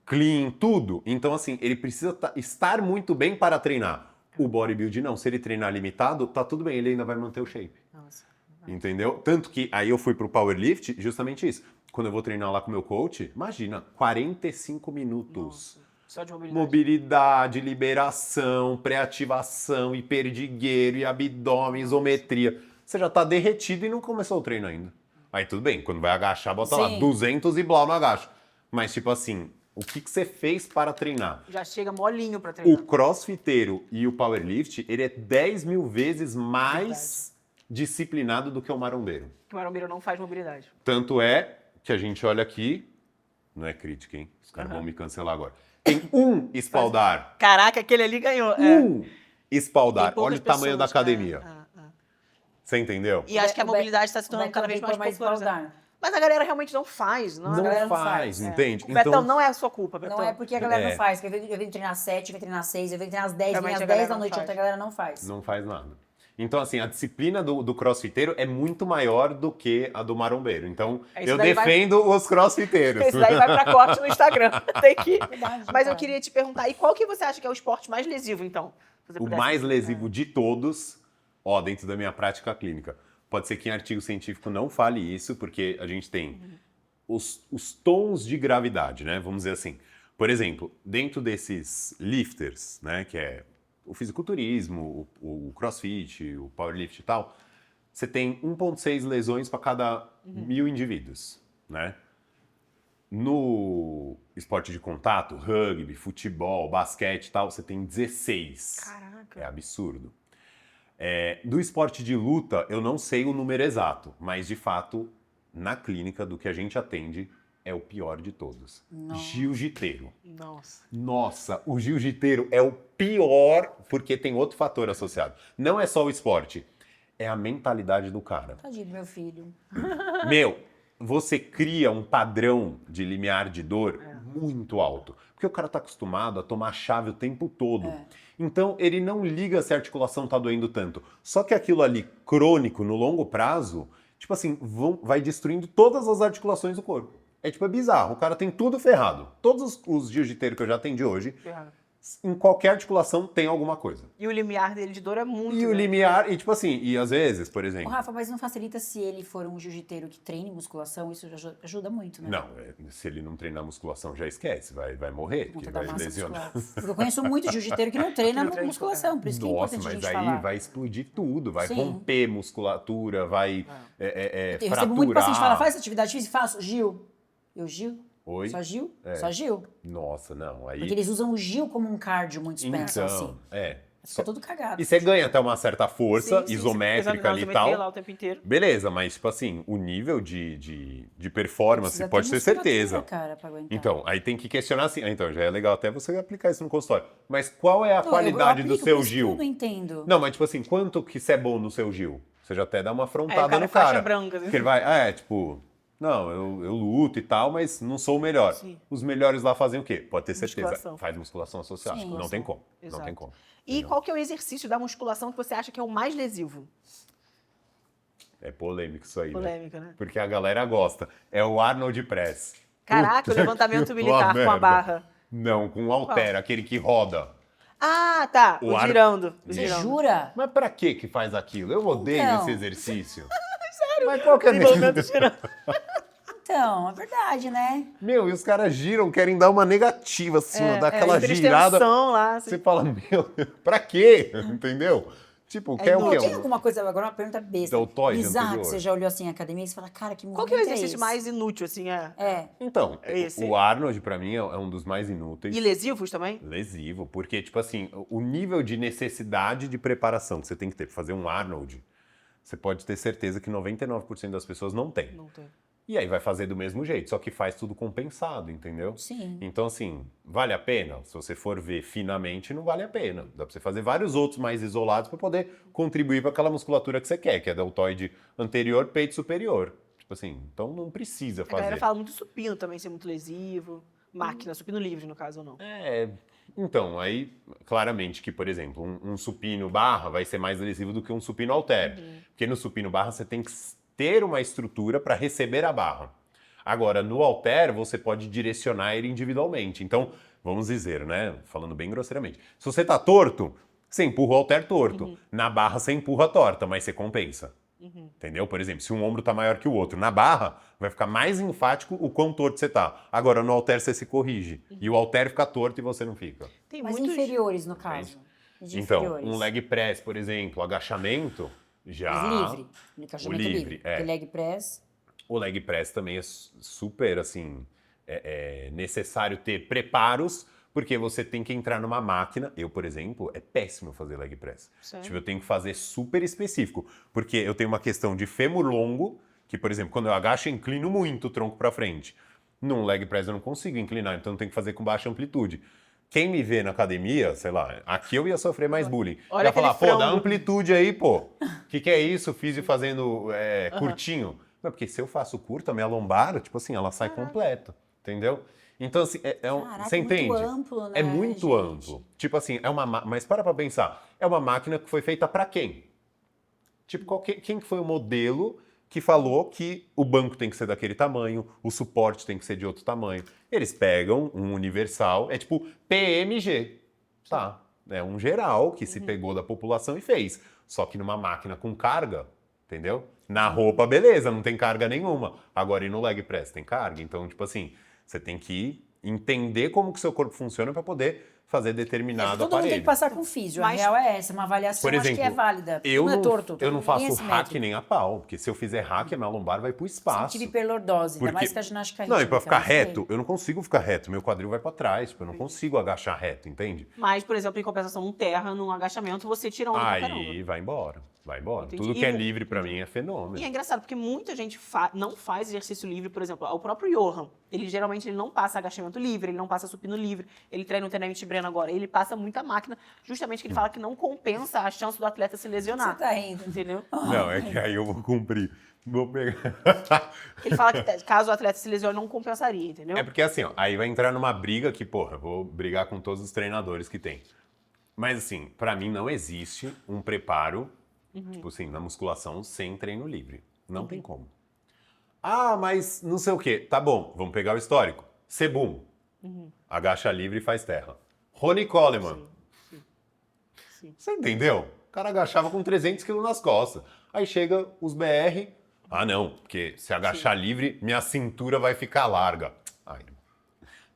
Speaker 1: clean, tudo. Então, assim, ele precisa estar muito bem para treinar. O bodybuilding não, se ele treinar limitado, tá tudo bem, ele ainda vai manter o shape.
Speaker 2: Nossa.
Speaker 1: Entendeu? Tanto que aí eu fui pro powerlift, justamente isso. Quando eu vou treinar lá com o meu coach, imagina, 45 minutos.
Speaker 2: Nossa. Só de mobilidade.
Speaker 1: Mobilidade, liberação, pré-ativação, hiperdigueiro e abdômen, isometria. Você já tá derretido e não começou o treino ainda. Aí tudo bem, quando vai agachar, bota lá
Speaker 3: Sim.
Speaker 1: 200 e blá no agacho. Mas tipo assim, o que você fez para treinar?
Speaker 2: Já chega molinho pra
Speaker 1: O
Speaker 2: treinar.
Speaker 1: crossfiteiro e o powerlift, ele é 10 mil vezes mais disciplinado do que o marombeiro.
Speaker 2: Que o marombeiro não faz mobilidade.
Speaker 1: Tanto é que a gente olha aqui, não é crítica, hein? Os caras vão me cancelar agora. Tem um espaldar.
Speaker 2: Caraca, aquele ali ganhou.
Speaker 1: Um
Speaker 2: Tem
Speaker 1: espaldar.
Speaker 2: poucas
Speaker 1: Olha o tamanho da
Speaker 2: pessoas,
Speaker 1: academia.
Speaker 2: É.
Speaker 1: Você entendeu?
Speaker 2: E acho que a
Speaker 3: O
Speaker 2: mobilidade está se
Speaker 3: O
Speaker 2: tornando
Speaker 3: Betão
Speaker 2: cada vez
Speaker 3: vem
Speaker 2: mais
Speaker 3: pôr mais
Speaker 2: popular.
Speaker 3: espaldar.
Speaker 2: Mas a galera realmente não faz. Não,
Speaker 3: a galera não
Speaker 1: faz,
Speaker 3: faz,
Speaker 1: entende?
Speaker 2: O Betão não é a sua culpa, Betão.
Speaker 3: Não é porque a galera
Speaker 1: É.
Speaker 3: não faz. Eu venho treinar 7, eu venho treinar 6, eu venho treinar às 10, vem
Speaker 2: Realmente
Speaker 3: às
Speaker 2: a
Speaker 3: 10
Speaker 2: galera
Speaker 3: da
Speaker 2: não
Speaker 3: noite,
Speaker 2: faz.
Speaker 3: outra galera não faz.
Speaker 1: Não faz nada. Então, assim, a disciplina do crossfiteiro é muito maior do que a do marombeiro. Então,
Speaker 2: Isso
Speaker 1: eu
Speaker 2: daí vai-
Speaker 1: defendo os crossfiteiros.
Speaker 2: Esse daí vai pra corte no Instagram. Tem que...
Speaker 3: Verdade,
Speaker 2: Mas eu
Speaker 3: cara.
Speaker 2: queria te perguntar, e qual que você acha que é o esporte mais lesivo, então? Se você
Speaker 1: O
Speaker 2: pudesse-
Speaker 1: mais lesivo de todos, dentro da minha prática clínica. Pode ser que em artigo científico não fale isso, porque a gente tem os tons de gravidade, né? Vamos dizer assim. Por exemplo, dentro desses lifters, né? Que é o fisiculturismo, o crossfit, o powerlift e tal, você tem 1,6 lesões para cada 1.000 indivíduos, né? No esporte de contato, rugby, futebol, basquete e tal, você tem 16.
Speaker 2: Caraca.
Speaker 1: É absurdo. Do esporte de luta, eu não sei o número exato, mas de fato, na clínica do que a gente atende, é o pior de todos. Jiu-jiteiro.
Speaker 2: Nossa.
Speaker 1: Nossa, o jiu-jiteiro é o pior porque tem outro fator associado. Não é só o esporte, É a mentalidade do cara.
Speaker 3: Tadinho do meu filho.
Speaker 1: Meu, você cria um padrão de limiar de dor muito alto. Porque o cara tá acostumado a tomar chave o tempo todo. Então, ele não liga se a articulação tá doendo tanto. Só que aquilo ali, crônico, no longo prazo, tipo assim, vai destruindo todas as articulações do corpo. É tipo, é bizarro. O cara tem tudo ferrado. Todos os jiu-jiteiros que eu já atendi hoje, em qualquer articulação tem alguma coisa.
Speaker 2: E o limiar dele de dor é muito.
Speaker 1: E o
Speaker 2: né?
Speaker 1: limiar, e tipo assim, e às vezes, por
Speaker 3: Ô,
Speaker 1: exemplo...
Speaker 3: Rafa, mas não facilita se ele for um jiu-jiteiro que treine musculação? Isso já ajuda muito, né?
Speaker 1: Não, se ele não treinar musculação, já esquece, vai morrer,
Speaker 3: Por
Speaker 1: que
Speaker 3: conta da
Speaker 1: vai
Speaker 3: massa
Speaker 1: lesionar.
Speaker 3: muscular. Porque eu conheço muito jiu-jiteiro que não treina musculação, por isso que é
Speaker 1: Nossa,
Speaker 3: importante a
Speaker 1: mas
Speaker 3: gente
Speaker 1: aí
Speaker 3: falar.
Speaker 1: vai explodir tudo, vai
Speaker 3: Sim.
Speaker 1: romper musculatura, vai
Speaker 3: Eu
Speaker 1: fraturar.
Speaker 3: recebo muito paciente que fala, faz atividade física, faço. Gil. Eu, Gil?
Speaker 1: Oi?
Speaker 3: Só Gil?
Speaker 1: É.
Speaker 3: Só Gil.
Speaker 1: Nossa, não, aí...
Speaker 3: Porque eles usam o Gil como um cardio, muitos pensam assim.
Speaker 1: Só-
Speaker 3: Fica todo cagado.
Speaker 1: E você ganha até uma certa força
Speaker 2: Sim, sim,
Speaker 1: isométrica ali e
Speaker 2: isometria lá
Speaker 1: tal.
Speaker 2: o tempo inteiro.
Speaker 1: Beleza, mas tipo assim, o nível de performance
Speaker 3: Precisa
Speaker 1: pode
Speaker 3: ter
Speaker 1: ter
Speaker 3: musculatura,
Speaker 1: certeza.
Speaker 3: cara, pra aguentar.
Speaker 1: Então, aí tem que questionar assim. Então, já é legal até você aplicar isso no consultório. Mas qual é a
Speaker 3: Não,
Speaker 1: qualidade
Speaker 3: eu
Speaker 1: do
Speaker 3: aplico,
Speaker 1: seu
Speaker 3: por isso que
Speaker 1: Gil?
Speaker 3: Eu não entendo.
Speaker 1: Não, mas tipo assim, quanto que isso é bom no seu Gil? Você já até dá uma afrontada
Speaker 2: Aí o cara
Speaker 1: no
Speaker 2: é faixa
Speaker 1: cara.
Speaker 2: branca, assim.
Speaker 1: Porque ele vai, tipo, não, eu luto e tal, mas não sou o melhor.
Speaker 2: Sim.
Speaker 1: Os melhores lá fazem o quê? Pode ter certeza.
Speaker 2: Musculação.
Speaker 1: Faz musculação associada.
Speaker 3: Sim,
Speaker 1: Não tem como. Não
Speaker 2: Exato.
Speaker 1: tem como.
Speaker 2: E qual que é o exercício da musculação que você acha que é o mais lesivo?
Speaker 1: É polêmico isso aí,
Speaker 2: Polêmica, né?
Speaker 1: Porque a galera gosta. É o Arnold Press.
Speaker 2: Caraca, o levantamento
Speaker 1: que
Speaker 2: militar com a
Speaker 1: merda.
Speaker 2: barra.
Speaker 1: Não, com o halter, aquele que roda.
Speaker 2: Ah, tá.
Speaker 1: O
Speaker 2: O
Speaker 1: ar-
Speaker 2: girando. O
Speaker 3: Você
Speaker 2: girando.
Speaker 3: jura?
Speaker 1: Mas pra que faz aquilo? Eu odeio
Speaker 3: Então.
Speaker 1: esse exercício. Sério? Mas qual que é a
Speaker 2: Desenvolvimento
Speaker 1: necessidade?
Speaker 2: girando.
Speaker 3: Então, é verdade, né?
Speaker 1: Meu, e os caras giram, querem dar uma negativa, assim, ó, dar aquela
Speaker 2: hiperextensão
Speaker 1: girada.
Speaker 2: lá. Assim.
Speaker 1: Você fala, meu, pra quê? Entendeu? Tipo, quer o
Speaker 3: Não,
Speaker 1: quê?
Speaker 3: tem alguma coisa, agora uma pergunta besta.
Speaker 1: Deltoide
Speaker 3: bizarra
Speaker 1: anterior.
Speaker 3: que você já olhou assim em academia e você fala, cara, que
Speaker 2: Qual que é o
Speaker 3: movimento
Speaker 2: exercício
Speaker 3: esse?
Speaker 2: mais inútil, assim?
Speaker 3: É.
Speaker 1: Então,
Speaker 2: Esse?
Speaker 1: o Arnold, pra mim, é um dos mais inúteis.
Speaker 2: E lesivos também?
Speaker 1: Lesivo, porque, tipo assim, o nível de necessidade de preparação que você tem que ter pra fazer um Arnold, você pode ter certeza que 99% das pessoas não tem.
Speaker 2: Não tem.
Speaker 1: E aí vai fazer do mesmo jeito, só que faz tudo compensado, entendeu?
Speaker 3: Sim.
Speaker 1: Então, assim, vale a pena? Se você for ver finamente, não vale a pena. Dá pra você fazer vários outros mais isolados pra poder contribuir para aquela musculatura que você quer, que é deltoide anterior, peito superior. Tipo assim, então não precisa
Speaker 2: A galera
Speaker 1: fazer.
Speaker 2: fala muito supino também, ser muito lesivo. Máquina, supino livre, no caso, ou não.
Speaker 1: Então, aí, claramente que, por exemplo, um supino barra vai ser mais lesivo do que um supino halter. Porque no supino barra você tem que ter uma estrutura para receber a barra. Agora, no halter, você pode direcionar ele individualmente. Então, vamos dizer, né, falando bem grosseiramente, se você tá torto, você empurra o halter torto. Na barra, você empurra torta, mas você compensa. Entendeu? Por exemplo, se um ombro tá maior que o outro, na barra vai ficar mais enfático o quão torto você tá. Agora, no halter, você se corrige. E o halter fica torto e você não fica.
Speaker 2: Tem
Speaker 3: Mas
Speaker 2: muitos...
Speaker 3: inferiores, no caso. De
Speaker 1: Então,
Speaker 3: inferiores.
Speaker 1: um leg press, por exemplo, agachamento, já...
Speaker 3: Mas livre. Encaixamento
Speaker 1: livre,
Speaker 3: livre.
Speaker 1: é.
Speaker 3: Porque leg press...
Speaker 1: O leg press também é super, assim, é necessário ter preparos, porque você tem que entrar numa máquina. Eu, por exemplo, é péssimo fazer leg press.
Speaker 2: Sério?
Speaker 1: Tipo, eu tenho que fazer super específico, porque eu tenho uma questão de fêmur longo, que, por exemplo, quando eu agacho, eu inclino muito o tronco para frente. Num leg press eu não consigo inclinar, então eu tenho que fazer com baixa amplitude. Quem me vê na academia, sei lá, aqui eu ia sofrer mais bullying.
Speaker 2: Olha
Speaker 1: Ia falar,
Speaker 2: aquele
Speaker 1: pô, dá
Speaker 2: frango.
Speaker 1: amplitude aí, pô. O que é isso? Físio fazendo curtinho. Não, porque se eu faço curto, a minha lombar, tipo assim, ela sai completa, entendeu? Então, assim,
Speaker 3: Caraca,
Speaker 1: você
Speaker 3: é muito
Speaker 1: entende?
Speaker 3: amplo, né,
Speaker 1: É muito
Speaker 3: gente?
Speaker 1: amplo. Tipo assim, mas para pensar, é uma máquina que foi feita para quem? Tipo, quem que foi o modelo que falou que o banco tem que ser daquele tamanho, o suporte tem que ser de outro tamanho? Eles pegam um universal, é tipo PMG, tá? É um geral que se pegou da população e fez. Só que numa máquina com carga, entendeu? Na roupa, beleza, não tem carga nenhuma. Agora, e no leg press tem carga? Então, tipo assim, você tem que entender como que o seu corpo funciona para poder fazer determinado
Speaker 3: Todo mundo tem
Speaker 1: aparelho.
Speaker 3: que passar com físio.
Speaker 2: Mas-
Speaker 3: A real é essa, uma avaliação
Speaker 1: Por exemplo,
Speaker 3: acho que é válida.
Speaker 1: eu
Speaker 3: não é
Speaker 1: não,
Speaker 3: torto.
Speaker 1: eu não
Speaker 3: ninguém é
Speaker 1: faço
Speaker 3: simétrico.
Speaker 1: hack nem a pau, porque se eu fizer hack, a minha lombar vai pro espaço.
Speaker 3: Sempre hiperlordose, ainda
Speaker 1: Porque-
Speaker 3: mais que a ginástica
Speaker 1: Não, e pra
Speaker 3: rítmica,
Speaker 1: ficar
Speaker 3: eu sei.
Speaker 1: reto, eu não consigo ficar reto. Meu quadril vai pra trás, tipo, eu não consigo agachar reto, entende?
Speaker 2: Mas, por exemplo, em compensação, um terra, num agachamento, você tira onda pra caramba.
Speaker 1: Aí vai embora. Vai embora.
Speaker 2: Entendi.
Speaker 1: Tudo que é livre pra mim é fenômeno.
Speaker 2: E é engraçado, porque muita gente não faz exercício livre, por exemplo, o próprio Johan, ele geralmente não passa agachamento livre, ele não passa supino livre, ele treina o treinamento Breno agora, ele passa muita máquina, justamente que ele fala que não compensa a chance do atleta se lesionar.
Speaker 3: Você tá rindo.
Speaker 2: Entendeu?
Speaker 1: Não, é que aí eu vou cumprir. Vou pegar.
Speaker 2: Ele fala que caso o atleta se lesione, não compensaria, entendeu?
Speaker 1: É porque assim, ó, aí vai entrar numa briga que, porra, eu vou brigar com todos os treinadores que tem. Mas assim, pra mim não existe um preparo, tipo assim, na musculação sem treino livre. Não tem como. Ah, mas não sei o quê. Tá bom, vamos pegar o histórico. Sebum. Agacha livre e faz terra. Ronnie Coleman.
Speaker 2: Sim.
Speaker 1: Você entendeu? O cara agachava com 300 quilos nas costas. Aí chega os BR. Ah, não, porque se agachar livre, minha cintura vai ficar larga. Ai,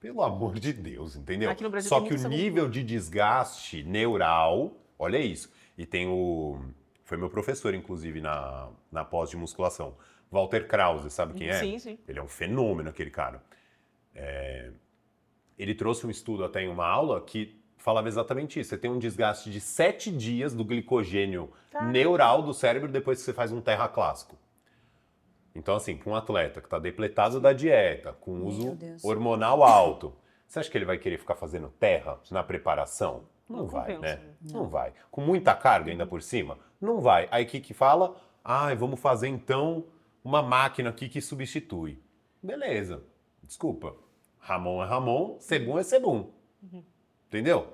Speaker 1: pelo amor de Deus, entendeu?
Speaker 2: Aqui no Brasil
Speaker 1: Só
Speaker 2: tem
Speaker 1: que o
Speaker 2: muita essa
Speaker 1: nível de desgaste neural, olha isso. E tem o... Foi meu professor, inclusive, na pós de musculação. Walter Krause, sabe quem é?
Speaker 2: Sim, sim.
Speaker 1: Ele é um fenômeno, aquele cara. Ele trouxe um estudo até em uma aula que falava exatamente isso. Você tem um desgaste de 7 dias do glicogênio neural do cérebro depois que você faz um terra clássico. Então, assim, para um atleta que está depletado da dieta, com uso
Speaker 3: Deus.
Speaker 1: hormonal alto, você acha que ele vai querer ficar fazendo terra na preparação? Não vai,
Speaker 2: compensa,
Speaker 1: né?
Speaker 2: né?
Speaker 1: Não vai. Com muita carga ainda por cima? Não vai. Aí o que fala? Ah, vamos fazer então uma máquina aqui que substitui. Beleza. Desculpa. Ramon é Ramon, Sebum é Sebum. Entendeu?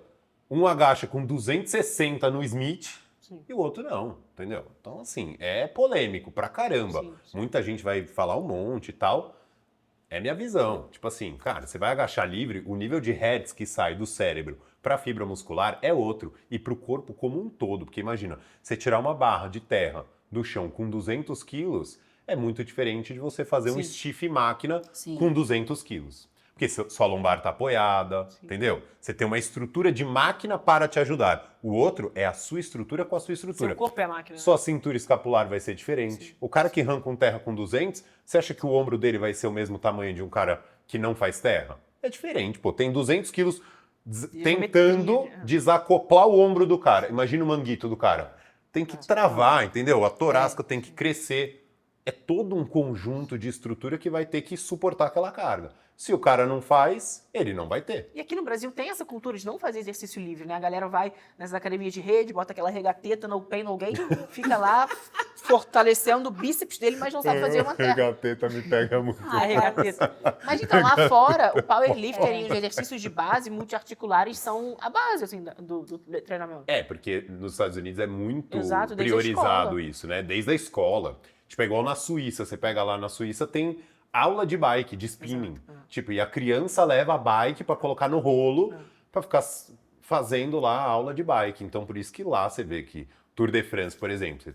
Speaker 1: Um agacha com 260 no Smith e o outro não, entendeu? Então, assim, é polêmico pra caramba.
Speaker 2: Sim.
Speaker 1: Muita gente vai falar um monte e tal. É minha visão. Tipo assim, cara, você vai agachar livre, o nível de hertz que sai do cérebro pra fibra muscular é outro. E pro corpo como um todo. Porque imagina, você tirar uma barra de terra do chão com 200 quilos é muito diferente de você fazer um
Speaker 2: Sim.
Speaker 1: stiff máquina
Speaker 3: Sim.
Speaker 1: com 200 quilos. Porque sua lombar tá apoiada, entendeu? Você tem uma estrutura de máquina para te ajudar. O outro é a sua estrutura com a sua estrutura.
Speaker 2: Seu corpo é máquina.
Speaker 1: Sua cintura escapular vai ser diferente. O cara que arranca um terra com 200, você acha que o ombro dele vai ser o mesmo tamanho de um cara que não faz terra? É diferente, pô. Tem 200 quilos tentando desacoplar o ombro do cara. Imagina o manguito do cara. Tem que travar, entendeu? A torácica tem que crescer. É todo um conjunto de estrutura que vai ter que suportar aquela carga. Se o cara não faz, ele não vai ter.
Speaker 2: E aqui no Brasil tem essa cultura de não fazer exercício livre, né? A galera vai nessas academias de rede, bota aquela regateta, no pain, no gain, fica lá fortalecendo o bíceps dele, mas não sabe fazer uma terra.
Speaker 1: Regateta me pega muito.
Speaker 2: A regateta. Mas então, lá fora, o powerlifter e os exercícios de base multiarticulares são a base, assim, do treinamento.
Speaker 1: É, porque nos Estados Unidos é muito
Speaker 2: Exato, desde a
Speaker 1: priorizado
Speaker 2: escola.
Speaker 1: isso, né? Desde a escola. Tipo, é igual na Suíça. Você pega lá na Suíça, tem aula de bike, de spinning. Tipo, e a criança leva a bike pra colocar no rolo pra ficar fazendo lá a aula de bike. Então, por isso que lá você vê que Tour de France, por exemplo,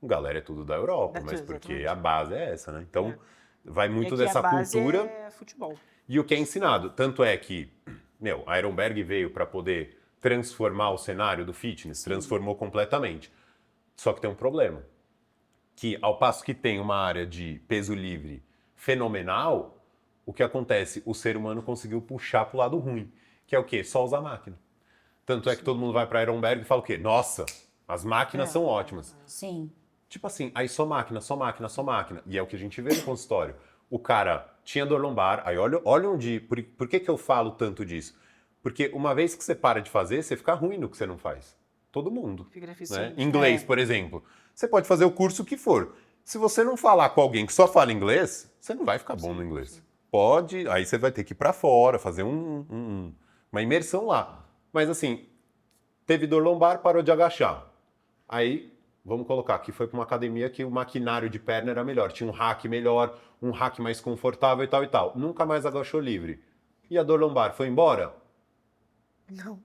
Speaker 1: a galera é tudo da Europa, mas porque
Speaker 2: exatamente.
Speaker 1: a base é essa, né? Então, vai muito
Speaker 2: E aqui
Speaker 1: dessa
Speaker 2: a base
Speaker 1: cultura
Speaker 2: é futebol.
Speaker 1: e o que é ensinado. Tanto é que, a Ironberg veio pra poder transformar o cenário do fitness, transformou completamente. Só que tem um problema. Que ao passo que tem uma área de peso livre fenomenal, o que acontece? O ser humano conseguiu puxar pro lado ruim, que é o quê? Só usar máquina. Tanto é que todo mundo vai pra Ironberg e fala o quê? Nossa, as máquinas são ótimas.
Speaker 3: Sim.
Speaker 1: Tipo assim, aí só máquina, só máquina, só máquina. E é o que a gente vê no consultório. O cara tinha dor lombar, aí olha onde... Por que eu falo tanto disso? Porque uma vez que você para de fazer, você fica ruim no que você não faz. Todo mundo.
Speaker 2: Fica
Speaker 1: Né?
Speaker 2: deficiente.
Speaker 1: Inglês, por exemplo. Você pode fazer o curso que for. Se você não falar com alguém que só fala inglês, você não vai ficar bom no inglês. Pode, aí você vai ter que ir pra fora, fazer uma imersão lá. Mas assim, teve dor lombar, parou de agachar. Aí, vamos colocar que foi pra uma academia que o maquinário de perna era melhor. Tinha um rack melhor, um rack mais confortável e tal e tal. Nunca mais agachou livre. E a dor lombar foi embora?
Speaker 2: Não.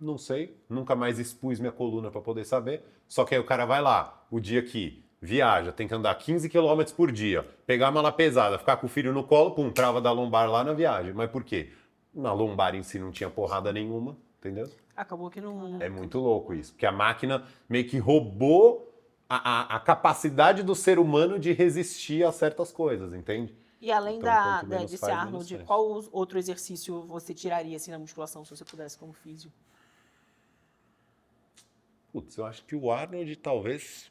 Speaker 1: Não sei, nunca mais expus minha coluna para poder saber. Só que aí o cara vai lá, o dia que viaja, tem que andar 15 km por dia, pegar a mala pesada, ficar com o filho no colo, pum, trava da lombar lá na viagem. Mas por quê? Na lombar em si não tinha porrada nenhuma, entendeu?
Speaker 2: Acabou que não...
Speaker 1: É muito louco isso, porque a máquina meio que roubou a capacidade do ser humano de resistir a certas coisas, entende?
Speaker 2: E além
Speaker 1: Então, quanto menos
Speaker 2: desse
Speaker 1: faz, menos
Speaker 2: Arnold,
Speaker 1: faz.
Speaker 2: qual outro exercício você tiraria assim na musculação, se você pudesse, como físio?
Speaker 1: Putz, eu acho que o Arnold talvez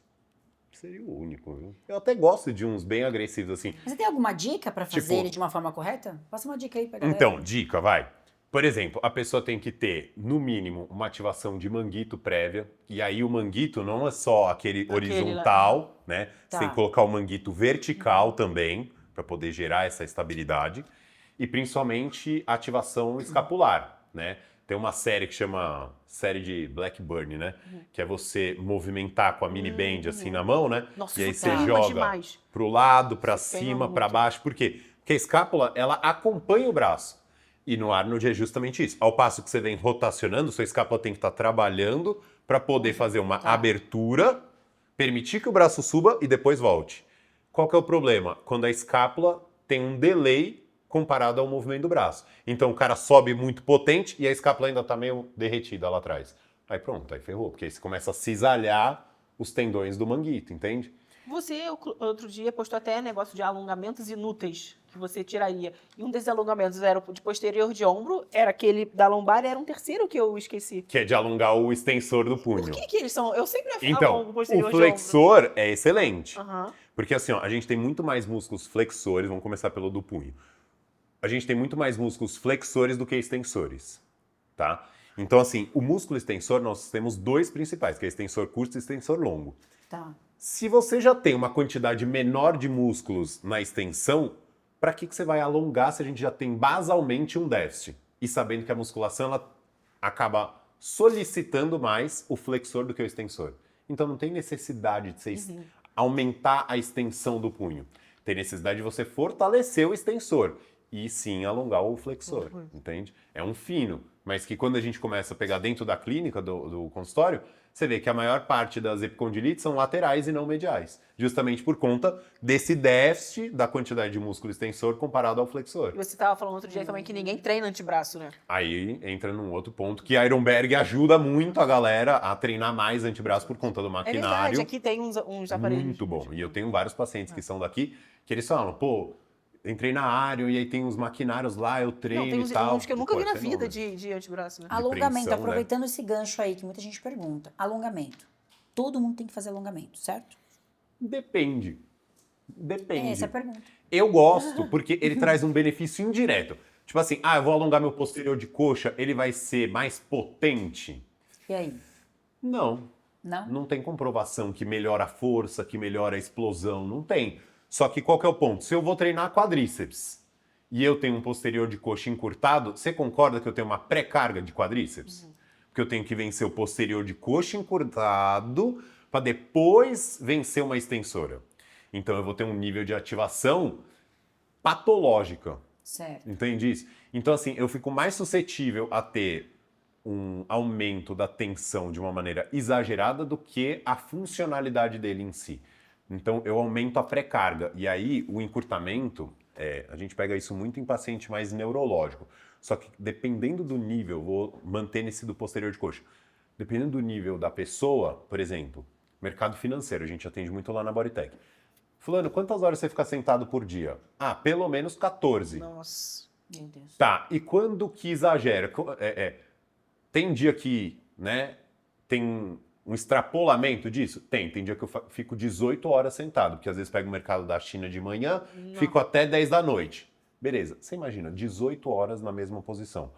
Speaker 1: seria o único, viu? Eu até gosto de uns bem agressivos, assim.
Speaker 3: Mas você tem alguma dica pra fazer
Speaker 1: Tipo-
Speaker 3: ele de uma forma correta? Passa uma dica aí pra galera.
Speaker 1: Então, dica, vai. Por exemplo, a pessoa tem que ter, no mínimo, uma ativação de manguito prévia. E aí o manguito não é só aquele
Speaker 2: Aquele
Speaker 1: horizontal, né? Você
Speaker 3: Tá.
Speaker 1: tem que colocar o manguito vertical também, para poder gerar essa estabilidade. E principalmente ativação escapular, né? Tem uma série que chama série de Blackburn, né? Que é você movimentar com a mini band assim na mão, né?
Speaker 2: Nossa,
Speaker 1: e aí
Speaker 2: isso
Speaker 1: você
Speaker 2: queima
Speaker 1: joga
Speaker 2: demais.
Speaker 1: pro lado, pra
Speaker 2: Isso queima
Speaker 1: cima, pra
Speaker 2: muito.
Speaker 1: baixo. Por quê? Porque a escápula, ela acompanha o braço. E no Arnold é justamente isso. Ao passo que você vem rotacionando, sua escápula tem que estar trabalhando para poder fazer uma
Speaker 3: Tá.
Speaker 1: abertura, permitir que o braço suba e depois volte. Qual que é o problema? Quando a escápula tem um delay comparado ao movimento do braço. Então o cara sobe muito potente e a escápula ainda está meio derretida lá atrás. Aí pronto, aí ferrou, porque aí você começa a cisalhar os tendões do manguito, entende?
Speaker 2: Você, outro dia, postou até negócio de alongamentos inúteis que você tiraria. E um desses alongamentos era o de posterior de ombro, era aquele da lombar, e era um terceiro que eu esqueci.
Speaker 1: Que é de alongar o extensor do punho.
Speaker 2: Por que eles são? Eu sempre
Speaker 1: Então,
Speaker 2: alongo o posterior
Speaker 1: o
Speaker 2: de ombro.
Speaker 1: flexor é excelente.
Speaker 2: Aham.
Speaker 1: Porque assim, ó, a gente tem muito mais músculos flexores, vamos começar pelo do punho. A gente tem muito mais músculos flexores do que extensores, tá? Então assim, o músculo extensor nós temos dois principais, que é extensor curto e extensor longo.
Speaker 3: Tá.
Speaker 1: Se você já tem uma quantidade menor de músculos na extensão, para que você vai alongar se a gente já tem basalmente um déficit? E sabendo que a musculação ela acaba solicitando mais o flexor do que o extensor. Então não tem necessidade de você aumentar a extensão do punho. Tem necessidade de você fortalecer o extensor e sim alongar o flexor, entende? É um fino, mas que quando a gente começa a pegar dentro da clínica, do consultório, você vê que a maior parte das epicondilites são laterais e não mediais, justamente por conta desse déficit da quantidade de músculo extensor comparado ao flexor.
Speaker 2: E você estava falando outro dia também que ninguém treina antebraço, né?
Speaker 1: Aí entra num outro ponto que a Ironberg ajuda muito a galera a treinar mais antebraço por conta do
Speaker 2: É
Speaker 1: maquinário.
Speaker 2: verdade, aqui tem uns aparelhos.
Speaker 1: Muito bom. E eu tenho vários pacientes que são daqui que eles falam, pô, entrei na área e aí tem uns maquinários lá, eu treino
Speaker 2: Não, tem uns,
Speaker 1: e tal.
Speaker 2: uns que eu nunca
Speaker 1: Pô,
Speaker 2: vi na
Speaker 1: é
Speaker 2: vida
Speaker 1: fenômeno.
Speaker 2: de antebraço, né?
Speaker 3: Alongamento,
Speaker 1: preensão, né?
Speaker 3: aproveitando esse gancho aí que muita gente pergunta. Alongamento. Todo mundo tem que fazer alongamento, certo?
Speaker 1: Depende. Depende.
Speaker 3: Essa é a pergunta.
Speaker 1: Eu gosto porque ele traz um benefício indireto. Tipo assim, eu vou alongar meu posterior de coxa, ele vai ser mais potente?
Speaker 3: E aí?
Speaker 1: Não.
Speaker 3: Não?
Speaker 1: Não tem comprovação que melhora a força, que melhora a explosão, não tem. Só que qual que é o ponto? Se eu vou treinar quadríceps e eu tenho um posterior de coxa encurtado, você concorda que eu tenho uma pré-carga de quadríceps? Porque eu tenho que vencer o posterior de coxa encurtado para depois vencer uma extensora. Então eu vou ter um nível de ativação patológica.
Speaker 3: Certo.
Speaker 1: Entende isso? Então, assim, eu fico mais suscetível a ter um aumento da tensão de uma maneira exagerada do que a funcionalidade dele em si. Então, eu aumento a pré-carga. E aí, o encurtamento, a gente pega isso muito em paciente mais neurológico. Só que, dependendo do nível, vou manter nesse do posterior de coxa. Dependendo do nível da pessoa, por exemplo, mercado financeiro, a gente atende muito lá na Bodytech. Fulano, quantas horas você fica sentado por dia? Pelo menos 14.
Speaker 2: Nossa.
Speaker 3: Meu Deus.
Speaker 1: Tá, e quando que exagera? Tem dia que, né, tem um extrapolamento disso? Tem dia que eu fico 18 horas sentado, porque às vezes pego o mercado da China de manhã, fico até 10 da noite. Beleza, você imagina, 18 horas na mesma posição.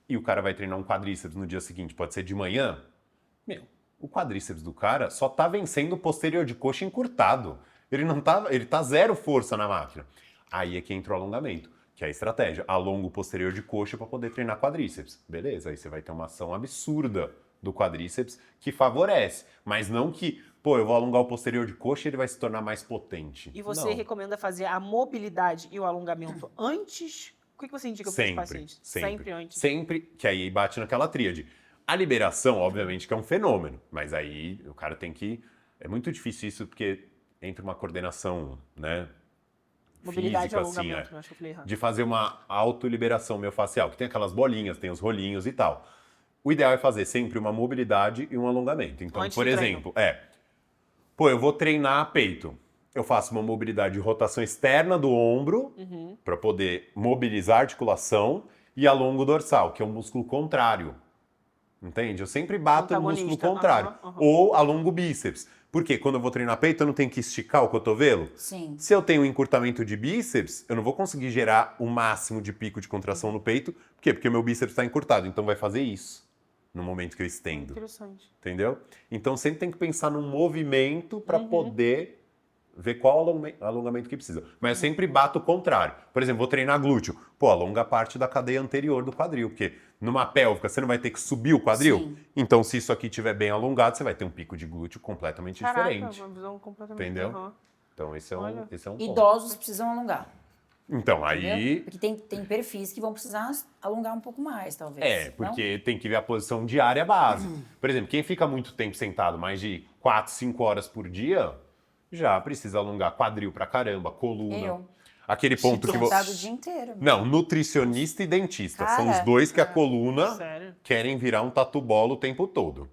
Speaker 1: E o cara vai treinar um quadríceps no dia seguinte, pode ser de manhã? Meu, o quadríceps do cara só tá vencendo o posterior de coxa encurtado. Ele tá zero força na máquina. Aí é que entra o alongamento, que é a estratégia. Alonga o posterior de coxa para poder treinar quadríceps. Beleza, aí você vai ter uma ação absurda do quadríceps que favorece. Mas não que, eu vou alongar o posterior de coxa e ele vai se tornar mais potente.
Speaker 2: E você
Speaker 1: Não.
Speaker 2: recomenda fazer a mobilidade e o alongamento antes? O que você indica para os
Speaker 1: Sempre,
Speaker 2: pacientes?
Speaker 1: sempre.
Speaker 2: Antes.
Speaker 1: Sempre, que aí bate naquela tríade. A liberação, obviamente, que é um fenômeno, mas aí o cara tem que... É muito difícil isso, porque entra uma coordenação, né?
Speaker 2: Mobilidade
Speaker 1: física,
Speaker 2: e alongamento,
Speaker 1: assim,
Speaker 2: eu acho que eu falei errado.
Speaker 1: de fazer uma autoliberação miofascial, que tem aquelas bolinhas, tem os rolinhos e tal. O ideal é fazer sempre uma mobilidade e um alongamento. Então,
Speaker 2: Antes
Speaker 1: por
Speaker 2: do
Speaker 1: exemplo, eu vou treinar peito. Eu faço uma mobilidade de rotação externa do ombro para poder mobilizar a articulação e alongo o dorsal, que é um músculo contrário. Entende? Eu sempre bato no músculo
Speaker 2: Antagonista,
Speaker 1: contrário.
Speaker 2: aham.
Speaker 1: Ou alongo o bíceps. Por quê? Quando eu vou treinar peito, eu não tenho que esticar o cotovelo?
Speaker 3: Sim.
Speaker 1: Se eu tenho um encurtamento de bíceps, eu não vou conseguir gerar o máximo de pico de contração no peito. Por quê? Porque o meu bíceps está encurtado. Então vai fazer isso no momento que eu estendo.
Speaker 2: Interessante.
Speaker 1: Entendeu? Então sempre tem que pensar num movimento para poder ver qual alongamento que precisa. Mas eu sempre bato o contrário. Por exemplo, vou treinar glúteo. Pô, alonga a parte da cadeia anterior do quadril, porque numa pélvica você não vai ter que subir o quadril.
Speaker 3: Sim.
Speaker 1: Então, se isso aqui estiver bem alongado, você vai ter um pico de glúteo completamente diferente.
Speaker 2: Uma visão completamente...
Speaker 1: Entendeu?
Speaker 2: aham.
Speaker 1: Então, esse é
Speaker 2: Olha.
Speaker 1: um ponto.
Speaker 3: Idosos precisam alongar.
Speaker 1: Então,
Speaker 3: Entendeu?
Speaker 1: aí...
Speaker 3: Porque tem perfis que vão precisar alongar um pouco mais, talvez.
Speaker 1: É, porque tem que ver a posição diária base. Por exemplo, quem fica muito tempo sentado, mais de 4, 5 horas por dia, já precisa alongar quadril pra caramba, coluna.
Speaker 3: Eu.
Speaker 1: Aquele ponto que
Speaker 3: Não?
Speaker 1: você...
Speaker 3: Sentado o dia inteiro.
Speaker 1: Não, nutricionista e dentista. São
Speaker 3: Cara.
Speaker 1: os dois que a coluna
Speaker 2: Sério?
Speaker 1: querem virar um tatu bola o tempo todo.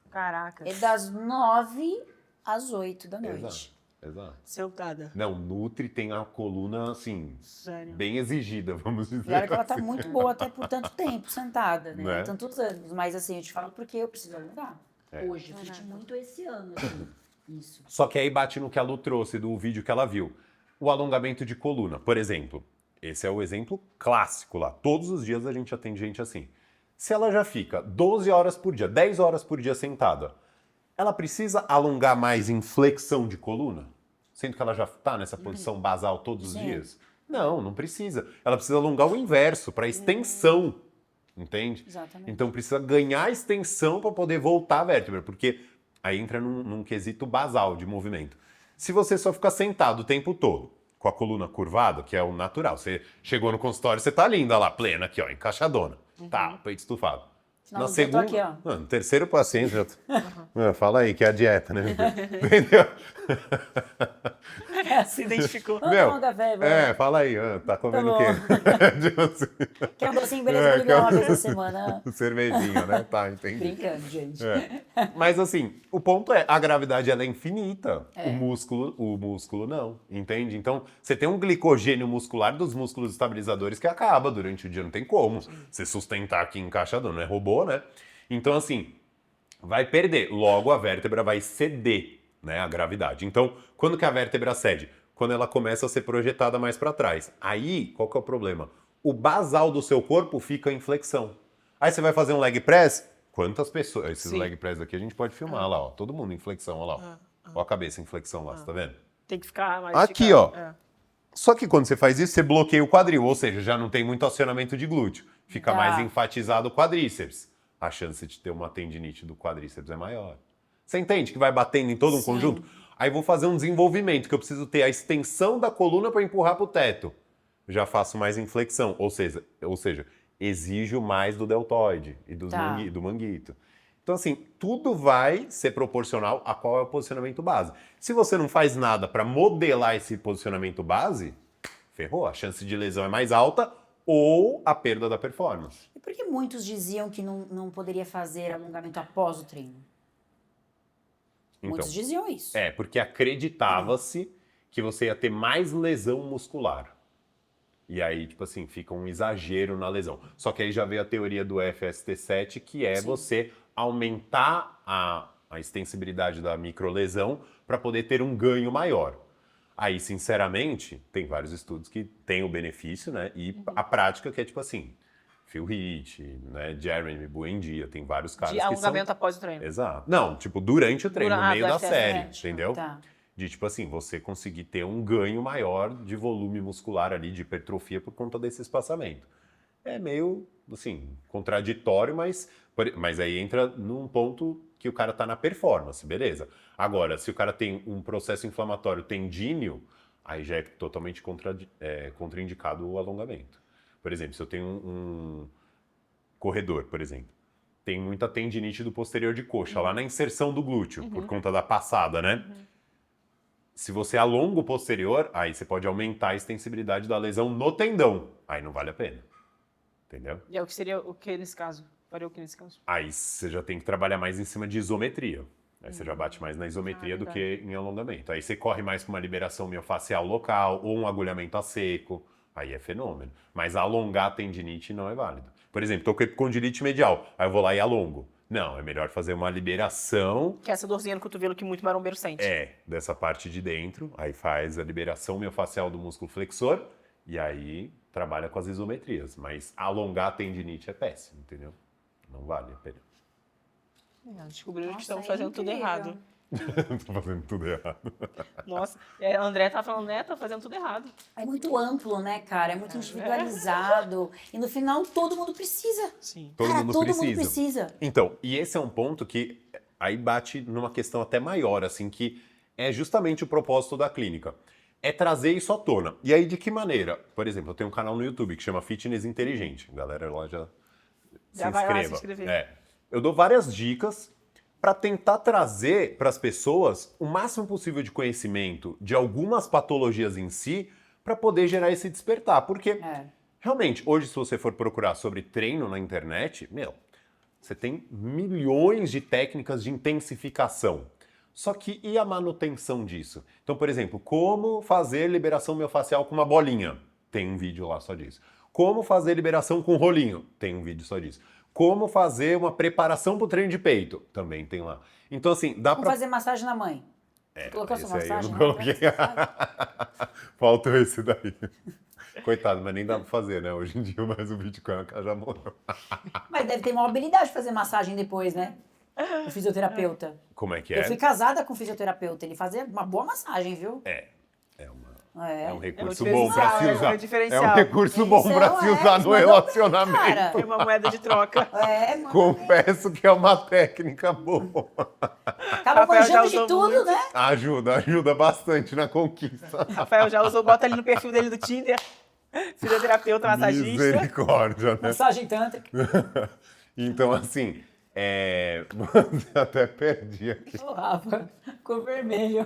Speaker 2: Caraca.
Speaker 3: É das 9 às 8 da noite.
Speaker 1: Exato.
Speaker 2: Sentada.
Speaker 1: Não, Nutri tem a coluna, assim,
Speaker 2: Sério.
Speaker 1: bem exigida, vamos dizer.
Speaker 3: E olha que ela tá muito boa até por tanto tempo sentada, né?
Speaker 1: Né?
Speaker 3: Tantos anos. Mas assim, eu te falo porque eu preciso alongar.
Speaker 1: É.
Speaker 3: Hoje, eu fiz muito esse ano, assim. Isso.
Speaker 1: Só que aí bate no que a Lu trouxe do vídeo que ela viu. O alongamento de coluna, por exemplo. Esse é o exemplo clássico lá. Todos os dias a gente atende gente assim. Se ela já fica 12 horas por dia, 10 horas por dia sentada, ela precisa alongar mais em flexão de coluna? Sendo que ela já está nessa posição basal todos os
Speaker 3: Sim.
Speaker 1: dias? Não, não precisa. Ela precisa alongar o inverso, para extensão. Entende?
Speaker 3: Exatamente.
Speaker 1: Então precisa ganhar extensão para poder voltar a vértebra, porque aí entra num quesito basal de movimento. Se você só ficar sentado o tempo todo, com a coluna curvada, que é o natural, você chegou no consultório, você tá linda lá, plena aqui, ó, encaixadona. Tá, peito estufado.
Speaker 3: Não, eu tô aqui, ó.
Speaker 1: No terceiro paciente já... Fala aí, que é a dieta, né? Entendeu?
Speaker 2: Se identificou.
Speaker 3: Vamos tomar um café, vamos.
Speaker 1: fala aí, tá comendo
Speaker 3: Tá
Speaker 1: o quê? Tipo assim,
Speaker 3: Quer um docinho, beleza? Vou ligar uma vez na semana.
Speaker 1: cervejinha, né? Tá, entendi.
Speaker 3: Brincando, gente.
Speaker 1: É. Mas assim, o ponto é, a gravidade ela é infinita. O músculo não, entende? Então, você tem um glicogênio muscular dos músculos estabilizadores que acaba durante o dia, não tem como. Você sustentar aqui encaixador, não é robô, né? Então, assim, vai perder. Logo, a vértebra vai ceder, né, a gravidade. Então, quando que a vértebra cede? Quando ela começa a ser projetada mais para trás. Aí, qual que é o problema? O basal do seu corpo fica em flexão. Aí você vai fazer um leg press. Quantas pessoas... Esses
Speaker 2: Sim.
Speaker 1: leg press aqui a gente pode filmar lá, ó. Todo mundo em flexão, ó lá, ó. Ó a cabeça em flexão lá, você tá vendo?
Speaker 2: Tem que ficar mais
Speaker 1: Aqui,
Speaker 2: esticado.
Speaker 1: ó.
Speaker 2: É.
Speaker 1: Só que quando você faz isso, você bloqueia o quadril, ou seja, já não tem muito acionamento de glúteo. Fica
Speaker 3: Tá.
Speaker 1: mais enfatizado o quadríceps. A chance de ter uma tendinite do quadríceps é maior. Você entende que vai batendo em todo um
Speaker 3: Sim.
Speaker 1: conjunto? Aí vou fazer um desenvolvimento, que eu preciso ter a extensão da coluna para empurrar para o teto. Já faço mais inflexão, ou seja, exijo mais do deltoide e
Speaker 3: Tá.
Speaker 1: do manguito. Então, assim, tudo vai ser proporcional a qual é o posicionamento base. Se você não faz nada para modelar esse posicionamento base, ferrou. A chance de lesão é mais alta ou a perda da performance.
Speaker 3: E por que muitos diziam que não poderia fazer alongamento após o treino?
Speaker 1: Então,
Speaker 3: Muitos diziam isso.
Speaker 1: porque acreditava-se que você ia ter mais lesão muscular. E aí, tipo assim, fica um exagero na lesão. Só que aí já veio a teoria do FST7, que é
Speaker 3: Sim.
Speaker 1: você aumentar a extensibilidade da microlesão para poder ter um ganho maior. Aí, sinceramente, tem vários estudos que têm o benefício, né? E a prática que é tipo assim, Phil Heath, né? Jeremy Buendia, tem vários caras
Speaker 2: De
Speaker 1: que são...
Speaker 2: alongamento após o treino.
Speaker 1: Exato. Não, tipo, durante o treino, no
Speaker 2: Durante
Speaker 1: meio
Speaker 2: a
Speaker 1: da
Speaker 2: festa,
Speaker 1: série,
Speaker 3: né?
Speaker 1: entendeu?
Speaker 3: Tá.
Speaker 1: De, tipo assim, você conseguir ter um ganho maior de volume muscular ali, de hipertrofia por conta desse espaçamento. É meio, assim, contraditório, mas aí entra num ponto que o cara tá na performance, beleza. Agora, se o cara tem um processo inflamatório tendíneo, aí já é totalmente contraindicado o alongamento. Por exemplo, se eu tenho um corredor, por exemplo, tem muita tendinite do posterior de coxa, lá na inserção do glúteo, por conta da passada, né? Se você alonga o posterior, aí você pode aumentar a extensibilidade da lesão no tendão. Aí não vale a pena. Entendeu?
Speaker 2: E é o que seria o que nesse caso? Faria o que nesse caso?
Speaker 1: Aí você já tem que trabalhar mais em cima de isometria. Aí você já bate mais na isometria do que em alongamento. Aí você corre mais para uma liberação miofascial local ou um agulhamento a seco, Aí é fenômeno. Mas alongar a tendinite não é válido. Por exemplo, tô com condilite medial, aí eu vou lá e alongo. Não, é melhor fazer uma liberação.
Speaker 2: Que é essa dorzinha no cotovelo que muito marombeiro sente.
Speaker 1: Dessa parte de dentro, aí faz a liberação miofascial do músculo flexor e aí trabalha com as isometrias. Mas alongar a tendinite é péssimo, entendeu? Não vale a pena.
Speaker 2: Descobriram que
Speaker 3: Nossa,
Speaker 2: estamos
Speaker 3: é
Speaker 2: fazendo tudo
Speaker 3: incrível.
Speaker 2: errado.
Speaker 1: Tô fazendo tudo errado.
Speaker 2: Nossa, a André tá falando, né? Tá fazendo tudo errado.
Speaker 3: É muito amplo, né, cara? É muito individualizado. E no final, todo mundo precisa.
Speaker 2: Sim.
Speaker 1: Todo
Speaker 3: Cara,
Speaker 1: mundo
Speaker 3: todo
Speaker 1: precisa.
Speaker 3: mundo precisa.
Speaker 1: Então, e esse é um ponto que aí bate numa questão até maior, assim, que é justamente o propósito da clínica. É trazer isso à tona. E aí, de que maneira? Por exemplo, eu tenho um canal no YouTube que chama Fitness Inteligente. A galera lá já
Speaker 2: Vai lá se
Speaker 1: inscreva.
Speaker 2: inscrever.
Speaker 1: Eu dou várias dicas para tentar trazer para as pessoas o máximo possível de conhecimento de algumas patologias em si para poder gerar esse despertar. Porque, realmente, hoje, se você for procurar sobre treino na internet, você tem milhões de técnicas de intensificação. Só que e a manutenção disso? Então, por exemplo, como fazer liberação miofascial com uma bolinha? Tem um vídeo lá só disso. Como fazer liberação com rolinho? Tem um vídeo só disso. Como fazer uma preparação para o treino de peito? Também tem lá. Então, assim, dá
Speaker 3: Como
Speaker 1: para...
Speaker 3: fazer massagem na mãe. Colocou
Speaker 1: esse
Speaker 3: sua
Speaker 1: aí eu
Speaker 3: massagem?
Speaker 1: não
Speaker 3: né?
Speaker 1: coloquei. Faltou esse daí. Coitado, mas nem dá pra fazer, né? Hoje em dia, mais um vídeo com ela já morreu.
Speaker 3: Mas deve ter uma habilidade de fazer massagem depois, né? O fisioterapeuta.
Speaker 1: Como é que
Speaker 3: Eu
Speaker 1: é?
Speaker 3: fui casada com um fisioterapeuta. Ele fazia uma boa massagem, viu?
Speaker 1: É um recurso
Speaker 2: diferencial,
Speaker 1: bom pra se
Speaker 2: é um
Speaker 1: usar.
Speaker 2: diferencial.
Speaker 1: É um recurso bom
Speaker 3: Eles
Speaker 1: pra
Speaker 3: são,
Speaker 1: se usar
Speaker 3: eles
Speaker 1: no
Speaker 3: mandam
Speaker 1: relacionamento.
Speaker 3: bem, cara.
Speaker 2: Tem uma moeda de troca.
Speaker 3: Mano.
Speaker 1: Confesso que é uma técnica boa.
Speaker 3: Acaba
Speaker 2: Rafael já
Speaker 3: manjando de
Speaker 2: usou
Speaker 3: tudo,
Speaker 2: muito.
Speaker 3: né?
Speaker 1: Ajuda bastante na conquista.
Speaker 2: Rafael já usou, bota ali no perfil dele do Tinder. Fisioterapeuta, massagista.
Speaker 1: Misericórdia, né?
Speaker 3: Massagem tântrica.
Speaker 1: Então, assim, até perdi aqui.
Speaker 3: Ô, Rafa, ficou vermelho.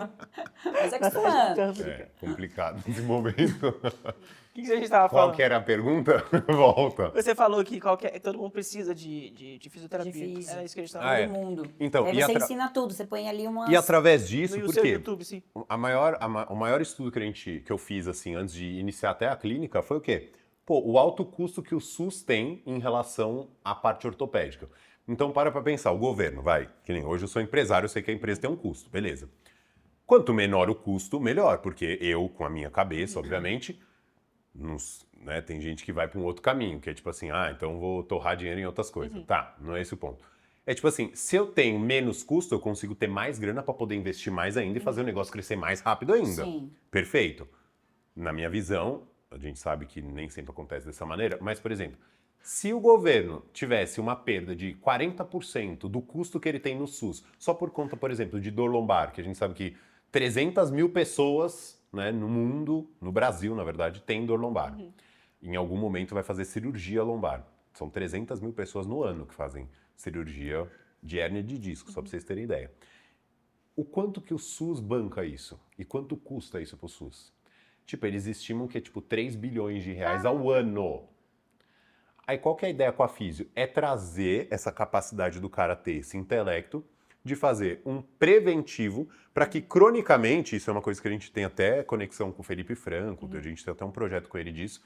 Speaker 3: Mas é que
Speaker 2: Massagem
Speaker 3: você
Speaker 2: tântrica.
Speaker 1: Complicado nesse momento.
Speaker 2: O que a gente tava
Speaker 1: Qual
Speaker 2: falando?
Speaker 1: que era a pergunta? Volta.
Speaker 2: Você falou que todo mundo precisa de fisioterapia.
Speaker 3: De físio.
Speaker 2: Era isso que a gente tava
Speaker 1: Ah,
Speaker 2: falando.
Speaker 1: é.
Speaker 3: todo mundo.
Speaker 1: Então,
Speaker 3: Aí
Speaker 1: e
Speaker 3: você
Speaker 1: atra-
Speaker 3: ensina tudo. Você põe ali umas...
Speaker 1: E através disso,
Speaker 2: No
Speaker 1: por
Speaker 2: seu
Speaker 1: quê?
Speaker 2: YouTube, sim.
Speaker 1: O maior estudo que eu fiz, assim, antes de iniciar até a clínica, foi o quê? O alto custo que o SUS tem em relação à parte ortopédica. Então, para pensar, o governo, que nem hoje eu sou empresário, eu sei que a empresa tem um custo, beleza. Quanto menor o custo, melhor, porque eu, com a minha cabeça, obviamente, tem gente que vai para um outro caminho, que é tipo assim, então vou torrar dinheiro em outras coisas. Tá, não é esse o ponto. É tipo assim, se eu tenho menos custo, eu consigo ter mais grana para poder investir mais ainda e fazer o negócio crescer mais rápido ainda.
Speaker 3: Sim.
Speaker 1: Perfeito. Na minha visão, a gente sabe que nem sempre acontece dessa maneira, mas, por exemplo, se o governo tivesse uma perda de 40% do custo que ele tem no SUS, só por conta, por exemplo, de dor lombar, que a gente sabe que 300 mil pessoas, né, no mundo, no Brasil, na verdade, têm dor lombar. Em algum momento vai fazer cirurgia lombar. São 300 mil pessoas no ano que fazem cirurgia de hérnia de disco, só para vocês terem ideia. O quanto que o SUS banca isso? E quanto custa isso pro SUS? Tipo, eles estimam que é tipo 3 bilhões de reais ao ano. Aí qual que é a ideia com a físio? É trazer essa capacidade do cara ter esse intelecto de fazer um preventivo para que cronicamente, isso é uma coisa que a gente tem até conexão com o Felipe Franco, a gente tem até um projeto com ele disso,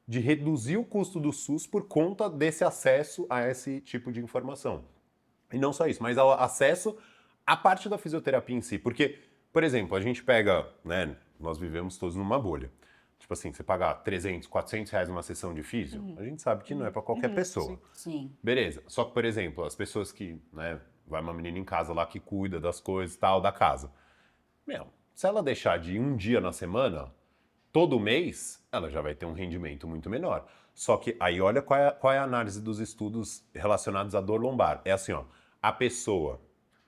Speaker 1: de reduzir o custo do SUS por conta desse acesso a esse tipo de informação. E não só isso, mas ao acesso à parte da fisioterapia em si. Porque, por exemplo, a gente pega, né, nós vivemos todos numa bolha. Tipo assim, você pagar 300, 400 reais numa sessão de físio, a gente sabe que não é para qualquer pessoa.
Speaker 3: Sim.
Speaker 1: Beleza. Só que, por exemplo, as pessoas que, né, vai uma menina em casa lá que cuida das coisas e tal, da casa. Se ela deixar de um dia na semana, todo mês, ela já vai ter um rendimento muito menor. Só que aí olha qual é a análise dos estudos relacionados à dor lombar. É assim, ó, a pessoa,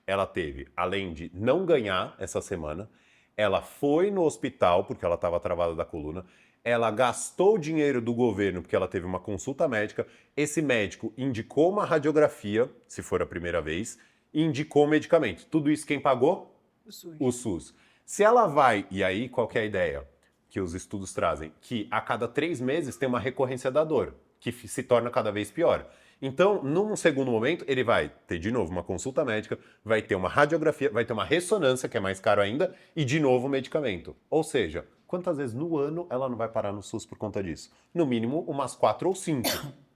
Speaker 1: ela teve, além de não ganhar essa semana, ela foi no hospital porque ela estava travada da coluna, ela gastou o dinheiro do governo porque ela teve uma consulta médica, esse médico indicou uma radiografia, se for a primeira vez, e indicou medicamento. Tudo isso quem pagou?
Speaker 2: O SUS.
Speaker 1: O SUS. Se ela vai, e aí qual que é a ideia que os estudos trazem? Que a cada 3 meses tem uma recorrência da dor, que se torna cada vez pior. Então, num segundo momento, ele vai ter de novo uma consulta médica, vai ter uma radiografia, vai ter uma ressonância, que é mais caro ainda, e de novo o medicamento. Ou seja, Quantas vezes no ano ela não vai parar no SUS por conta disso? No mínimo, umas 4 ou 5.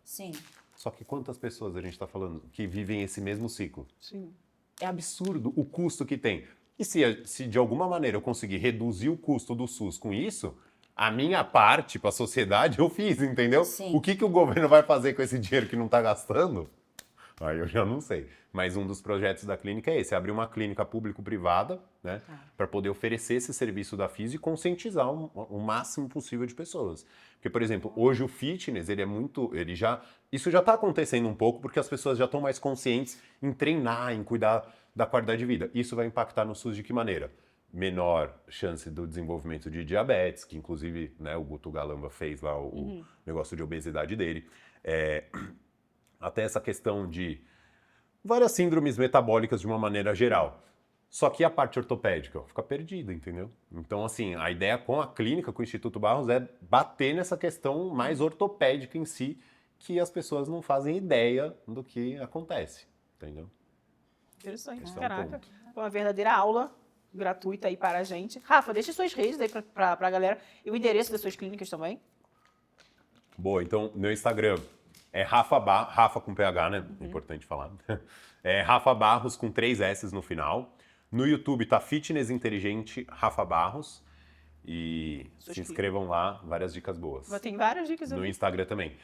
Speaker 3: Sim.
Speaker 1: Só que quantas pessoas a gente está falando que vivem esse mesmo ciclo?
Speaker 2: Sim.
Speaker 1: É absurdo o custo que tem. E se de alguma maneira eu conseguir reduzir o custo do SUS com isso, a minha parte para a sociedade eu fiz, entendeu?
Speaker 3: Sim.
Speaker 1: O que o governo vai fazer com esse dinheiro que não está gastando? Aí eu já não sei. Mas um dos projetos da clínica é esse, abrir uma clínica público-privada, né? Para poder oferecer esse serviço da FIS e conscientizar o máximo possível de pessoas. Porque, por exemplo, hoje o fitness, isso já está acontecendo um pouco porque as pessoas já estão mais conscientes em treinar, em cuidar da qualidade de vida. Isso vai impactar no SUS de que maneira? Menor chance do desenvolvimento de diabetes, que inclusive, né, o Guto Galamba fez lá o negócio de obesidade dele. Até essa questão de várias síndromes metabólicas de uma maneira geral. Só que a parte ortopédica fica perdida, entendeu? Então, assim, a ideia com a clínica, com o Instituto Barros, é bater nessa questão mais ortopédica em si, que as pessoas não fazem ideia do que acontece, entendeu?
Speaker 2: Interessante.
Speaker 1: Esse é um
Speaker 2: Caraca.
Speaker 1: ponto.
Speaker 2: Uma verdadeira aula gratuita aí para a gente. Rafa, deixa suas redes aí pra galera e o endereço das suas clínicas também.
Speaker 1: Boa, então, meu Instagram é Rafa com PH, né? Importante falar. É Rafa Barros com 3 S no final. No YouTube tá Fitness Inteligente Rafa Barros. E se inscrevam lá, várias dicas boas.
Speaker 2: Tem várias dicas
Speaker 1: No
Speaker 2: ali.
Speaker 1: Instagram também.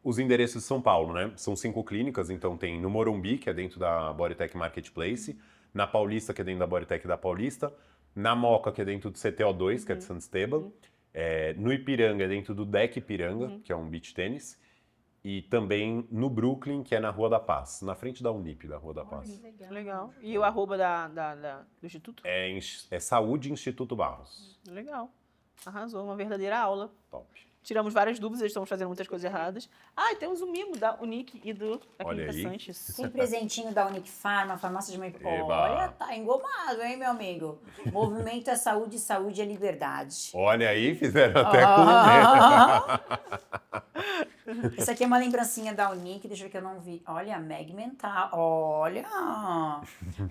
Speaker 1: Os endereços de São Paulo, né? São 5 clínicas, então tem no Morumbi, que é dentro da Bodytech Marketplace, na Paulista, que é dentro da Bodytech da Paulista, na Moca, que é dentro do CTO2, que é de Santos Esteban, no Ipiranga, é dentro do Deck Ipiranga, que é um beach tênis, e também no Brooklyn, que é na Rua da Paz, na frente da Unip, da Rua da Paz.
Speaker 2: Legal. E o arroba do Instituto?
Speaker 1: É Saúde Instituto Barros.
Speaker 2: Legal. Arrasou. Uma verdadeira aula.
Speaker 1: Top.
Speaker 2: Tiramos várias dúvidas, estamos fazendo muitas coisas erradas. Ah, e temos o mimo da Unique e da
Speaker 1: Olha
Speaker 2: Clínica
Speaker 1: aí.
Speaker 2: Sanches.
Speaker 3: Tem presentinho da Unique Pharma, farmácia de
Speaker 1: Eba.
Speaker 3: Olha, tá engomado, hein, meu amigo? Movimento é saúde, saúde é liberdade.
Speaker 1: Olha aí, fizeram até com
Speaker 3: Essa aqui é uma lembrancinha da Unique, deixa eu ver que eu não vi. Olha, Meg Mental, olha.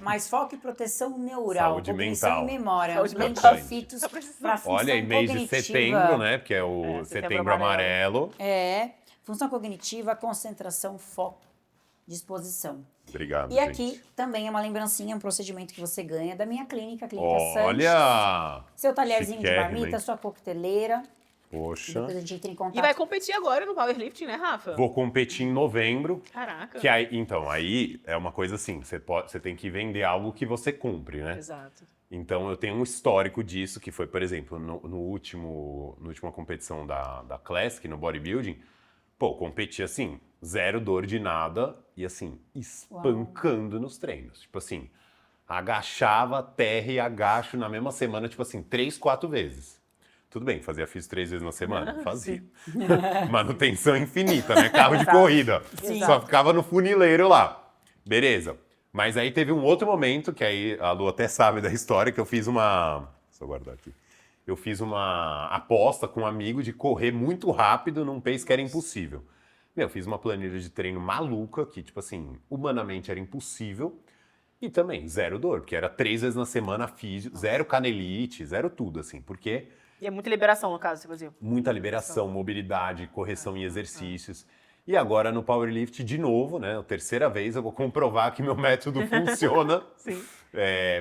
Speaker 3: Mais foco e proteção neural,
Speaker 1: Saúde
Speaker 3: cognição
Speaker 1: mental.
Speaker 3: e memória.
Speaker 2: Saúde
Speaker 3: Ambiente
Speaker 2: mental.
Speaker 3: fitos para função
Speaker 1: Olha, em mês de
Speaker 3: cognitiva.
Speaker 1: setembro, né? Porque é o
Speaker 2: Setembro
Speaker 1: Setembro Amarelo.
Speaker 3: Função cognitiva, concentração, foco, disposição.
Speaker 1: Obrigado,
Speaker 3: E
Speaker 1: gente.
Speaker 3: aqui também é uma lembrancinha, um procedimento que você ganha da minha clínica, a Clínica Sanches.
Speaker 1: Olha!
Speaker 3: Seu talherzinho de
Speaker 1: Chiquérrimo,
Speaker 3: marmita,
Speaker 1: hein?
Speaker 3: sua coqueteleira.
Speaker 1: Poxa.
Speaker 3: Depois a gente entra em contato.
Speaker 2: E vai competir agora no powerlifting, né, Rafa?
Speaker 1: Vou competir em novembro.
Speaker 2: Caraca.
Speaker 1: Que aí, então, aí é uma coisa assim, você tem que vender algo que você cumpre, né?
Speaker 2: Exato.
Speaker 1: Então eu tenho um histórico disso, que foi, por exemplo, na última competição da Classic, no bodybuilding, pô, competi assim, 0 dor de nada e assim, espancando nos treinos. Tipo assim, agachava, terra e agacho na mesma semana, tipo assim, 3, 4 vezes. Tudo bem, fazia FIS 3 vezes na semana? Fazia. Manutenção infinita, né? Carro de corrida.
Speaker 3: Sim.
Speaker 1: Só ficava no funileiro lá. Beleza. Mas aí teve um outro momento, que aí a Lu até sabe da história, que eu fiz uma... Deixa eu guardar aqui. Eu fiz uma aposta com um amigo de correr muito rápido num pace que era impossível. Eu fiz uma planilha de treino maluca, que, tipo assim, humanamente era impossível. E também, 0 dor, porque era 3 vezes na semana físio, 0 canelite, 0 tudo, assim. Porque
Speaker 2: E é muita liberação, no caso, você fazia.
Speaker 1: muita liberação, mobilidade, correção em exercícios. E agora no Powerlift, de novo, né? A terceira vez eu vou comprovar que meu método funciona.
Speaker 2: Sim.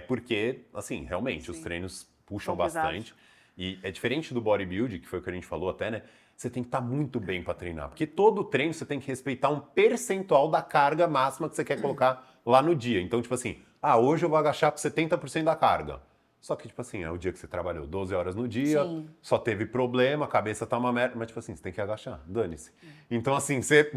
Speaker 1: Porque, assim, realmente, os treinos puxam
Speaker 2: São pesados.
Speaker 1: bastante. E é diferente do bodybuilding, que foi o que a gente falou até, né? Você tem que estar muito bem para treinar. Porque todo treino você tem que respeitar um percentual da carga máxima que você quer colocar lá no dia. Então, tipo assim, hoje eu vou agachar com 70% da carga. Só que, tipo assim, é o dia que você trabalhou 12 horas no dia,
Speaker 3: Sim.
Speaker 1: só teve problema, a cabeça tá uma merda, mas, tipo assim, você tem que agachar, dane-se. Então, assim, você...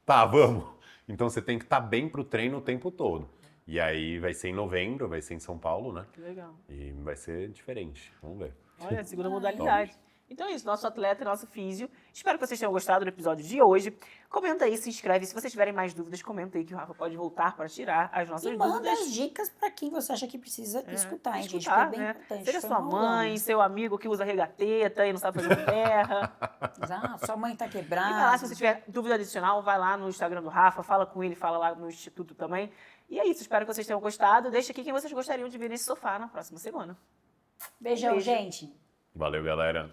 Speaker 1: Tá, vamos. Então, você tem que estar bem pro treino o tempo todo. E aí, vai ser em novembro, vai ser em São Paulo, né?
Speaker 2: Que legal.
Speaker 1: E vai ser diferente. Vamos ver.
Speaker 2: Olha, segunda modalidade. Então é isso, nosso atleta e nosso físio. Espero que vocês tenham gostado do episódio de hoje. Comenta aí, se inscreve. Se vocês tiverem mais dúvidas, comenta aí que o Rafa pode voltar para tirar as nossas
Speaker 3: E manda
Speaker 2: dúvidas.
Speaker 3: as dicas para quem você acha que precisa escutar, hein, gente?
Speaker 2: Escutar,
Speaker 3: Foi bem
Speaker 2: né?
Speaker 3: importante.
Speaker 2: Seja
Speaker 3: foi
Speaker 2: sua
Speaker 3: uma
Speaker 2: mãe,
Speaker 3: aula.
Speaker 2: seu amigo que usa regateta e não sabe fazer terra.
Speaker 3: Exato, sua mãe tá
Speaker 2: E vai lá,
Speaker 3: quebrada.
Speaker 2: se você tiver dúvida adicional, vai lá no Instagram do Rafa, fala com ele, fala lá no Instituto também. E é isso, espero que vocês tenham gostado. Deixa aqui quem vocês gostariam de ver nesse sofá na próxima semana.
Speaker 3: Beijão,
Speaker 2: Beijo.
Speaker 3: gente.
Speaker 1: Valeu, galera.